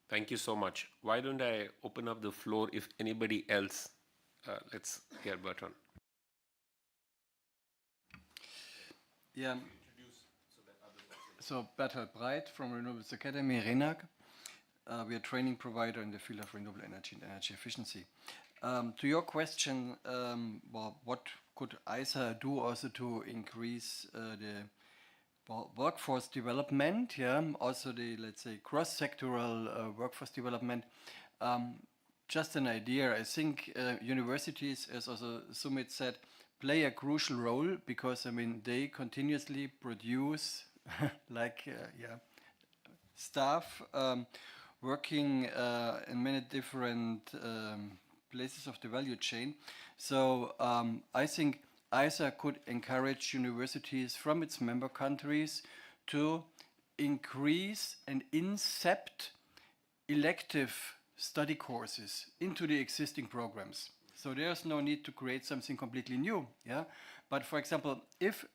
Speaker 2: Thank you so much. Why don't I open up the floor if anybody else? Let's hear Bertrand.
Speaker 10: Yeah. So Bertolt Breit from Renewables Academy, RENAG. We are a training provider in the field of renewable energy and energy efficiency. To your question, well, what could ISA do also to increase the workforce development? Yeah, also the, let's say, cross-sectoral workforce development. Just an idea. I think universities, as also Sumit said, play a crucial role because, I mean, they continuously produce like staff working in many different places of the value chain. So I think ISA could encourage universities from its member countries to increase and incept elective study courses into the existing programs. So there's no need to create something completely new. Yeah, but for example, if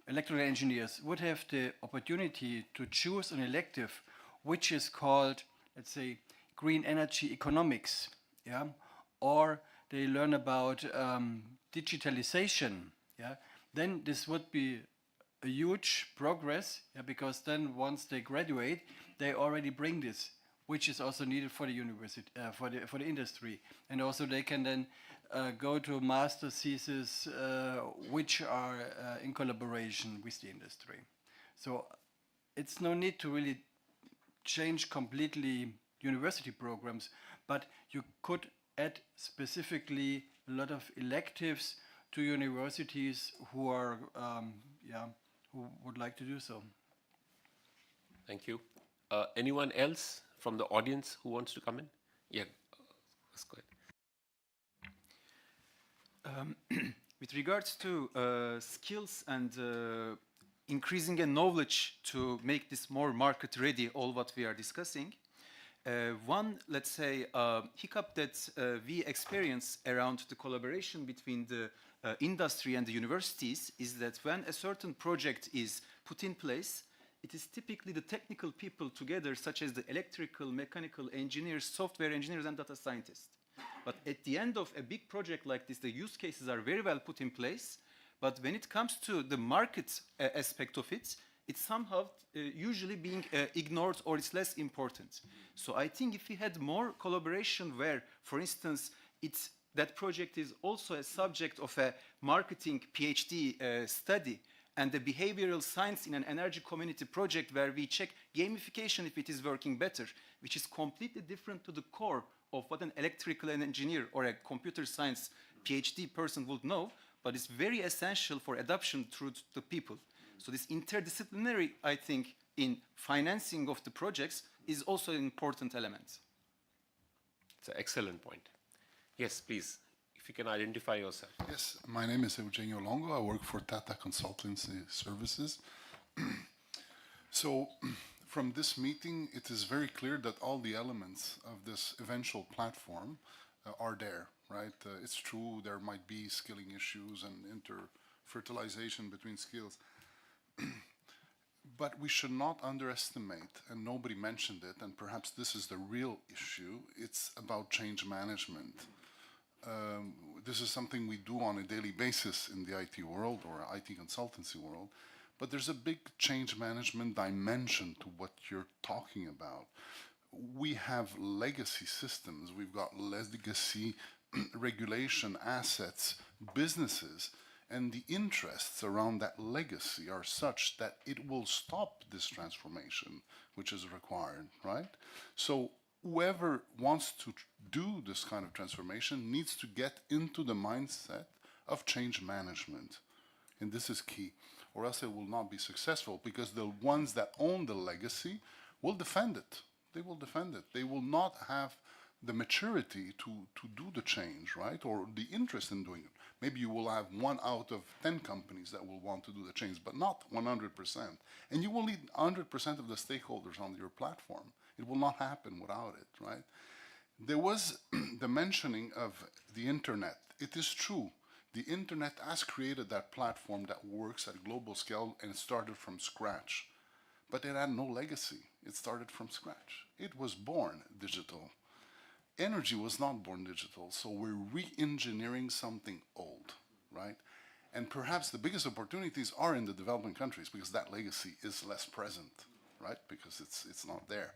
Speaker 10: electrical engineers would have the opportunity to choose an elective which is called, let's say, green energy economics, yeah, or they learn about digitalization, yeah, then this would be a huge progress, yeah, because then once they graduate, they already bring this, which is also needed for the university, for the industry, and also they can then go to master theses which are in collaboration with the industry. So it's no need to really change completely university programs, but you could add specifically a lot of electives to universities who are, who would like to do so.
Speaker 2: Thank you. Anyone else from the audience who wants to come in? Yeah, let's go ahead.
Speaker 8: With regards to skills and increasing a knowledge to make this more market ready, all what we are discussing, one, let's say, hiccup that we experience around the collaboration between the industry and the universities is that when a certain project is put in place, it is typically the technical people together, such as the electrical, mechanical engineers, software engineers, and data scientists. But at the end of a big project like this, the use cases are very well put in place. But when it comes to the market aspect of it, it's somehow usually being ignored, or it's less important. So I think if we had more collaboration where, for instance, that project is also a subject of a marketing PhD study, and the behavioral science in an energy community project where we check gamification if it is working better, which is completely different to the core of what an electrical engineer or a computer science PhD person would know, but it's very essential for adoption through the people. So this interdisciplinary, I think, in financing of the projects is also an important element.
Speaker 2: It's an excellent point. Yes, please, if you can identify yourself.
Speaker 11: Yes, my name is Eugenio Longo. I work for Tata Consultancy Services. So from this meeting, it is very clear that all the elements of this eventual platform are there, right? It's true, there might be skilling issues and inter-fertilization between skills. But we should not underestimate, and nobody mentioned it, and perhaps this is the real issue, it's about change management. This is something we do on a daily basis in the IT world or IT consultancy world, but there's a big change management dimension to what you're talking about. We have legacy systems, we've got legacy regulation, assets, businesses, and the interests around that legacy are such that it will stop this transformation, which is required, right? So whoever wants to do this kind of transformation needs to get into the mindset of change management. And this is key, or else it will not be successful, because the ones that own the legacy will defend it. They will defend it. They will not have the maturity to do the change, right? Or the interest in doing it. Maybe you will have 1 out of 10 companies that will want to do the change, but not 100%. And you will need 100% of the stakeholders on your platform. It will not happen without it, right? There was the mentioning of the internet. It is true. The internet has created that platform that works at global scale, and it started from scratch. But it had no legacy. It started from scratch. It was born digital. Energy was not born digital, so we're re-engineering something old, right? And perhaps the biggest opportunities are in the developing countries, because that legacy is less present, right? Because it's not there.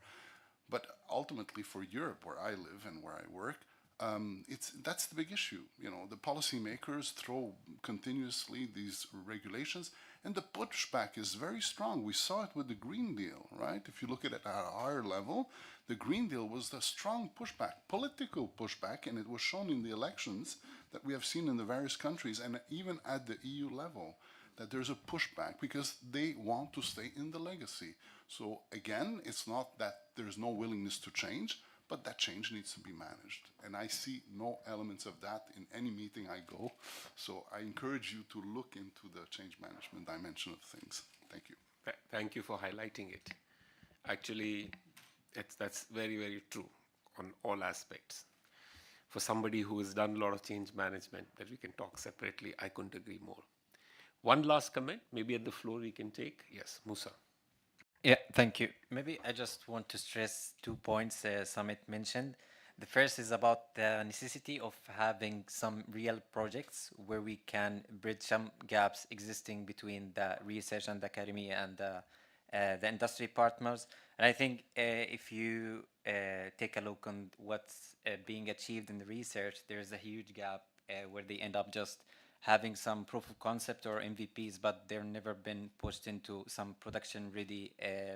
Speaker 11: But ultimately for Europe, where I live and where I work, that's the big issue. You know, the policymakers throw continuously these regulations, and the pushback is very strong. We saw it with the Green Deal, right? If you look at it at a higher level, the Green Deal was the strong pushback, political pushback, and it was shown in the elections that we have seen in the various countries, and even at the EU level, that there's a pushback because they want to stay in the legacy. So again, it's not that there's no willingness to change, but that change needs to be managed. And I see no elements of that in any meeting I go. So I encourage you to look into the change management dimension of things. Thank you.
Speaker 2: Thank you for highlighting it. Actually, that's very, very true on all aspects. For somebody who has done a lot of change management that we can talk separately, I couldn't agree more. One last comment, maybe at the floor we can take. Yes, Musa.
Speaker 6: Yeah, thank you. Maybe I just want to stress 2 points Samit mentioned. The first is about the necessity of having some real projects where we can bridge some gaps existing between the research and the academy and the industry partners. And I think if you take a look on what's being achieved in the research, there's a huge gap where they end up just having some proof of concept or MVPs, but they've never been pushed into some production-ready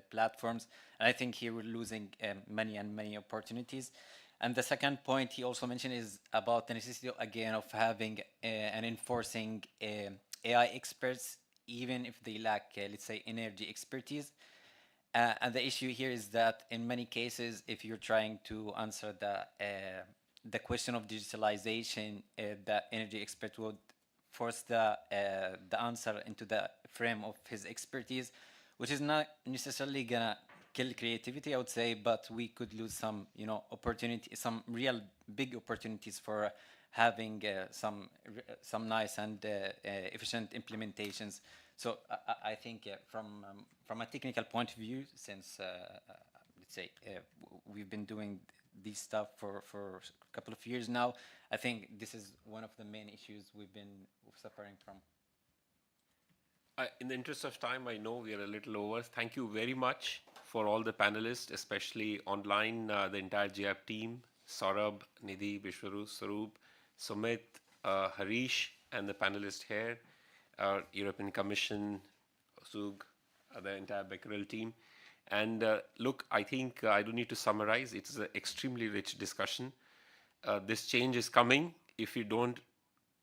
Speaker 6: platforms. And I think here we're losing many opportunities. And the second point he also mentioned is about the necessity, again, of having and enforcing AI experts, even if they lack, let's say, energy expertise. And the issue here is that in many cases, if you're trying to answer the question of digitalization, the energy expert would force the answer into the frame of his expertise, which is not necessarily gonna kill creativity, I would say, but we could lose some, opportunity, some real big opportunities for having some nice and efficient implementations. So I think from a technical point of view, since let's say we've been doing this stuff for a couple of years now, I think this is one of the main issues we've been suffering from.
Speaker 2: In the interest of time, I know we are a little over. Thank you very much for all the panelists, especially online, the entire GIAP team, Saurabh, Nidhi, Vishwaru, Sarup, Sumit, Harish, and the panelists here, our European Commission, Sug, the entire Becquerel team. And look, I think I don't need to summarize. It's an extremely rich discussion. This change is coming. If you don't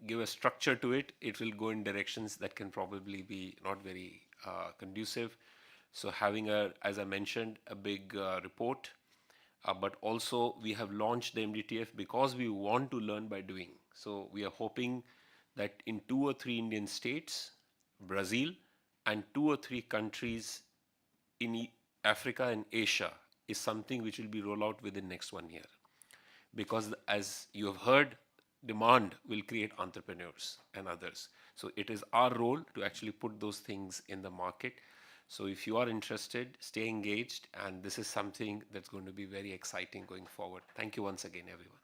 Speaker 2: give a structure to it, it will go in directions that can probably be not very conducive. So having as I mentioned, a big report, but also we have launched the MDTF because we want to learn by doing. So we are hoping that in 2 or 3 Indian states, Brazil, and 2 or 3 countries in Africa and Asia is something which will be rolled out within next 1 year. Because as you have heard, demand will create entrepreneurs and others. So it is our role to actually put those things in the market. So if you are interested, stay engaged, and this is something that's going to be very exciting going forward. Thank you once again, everyone.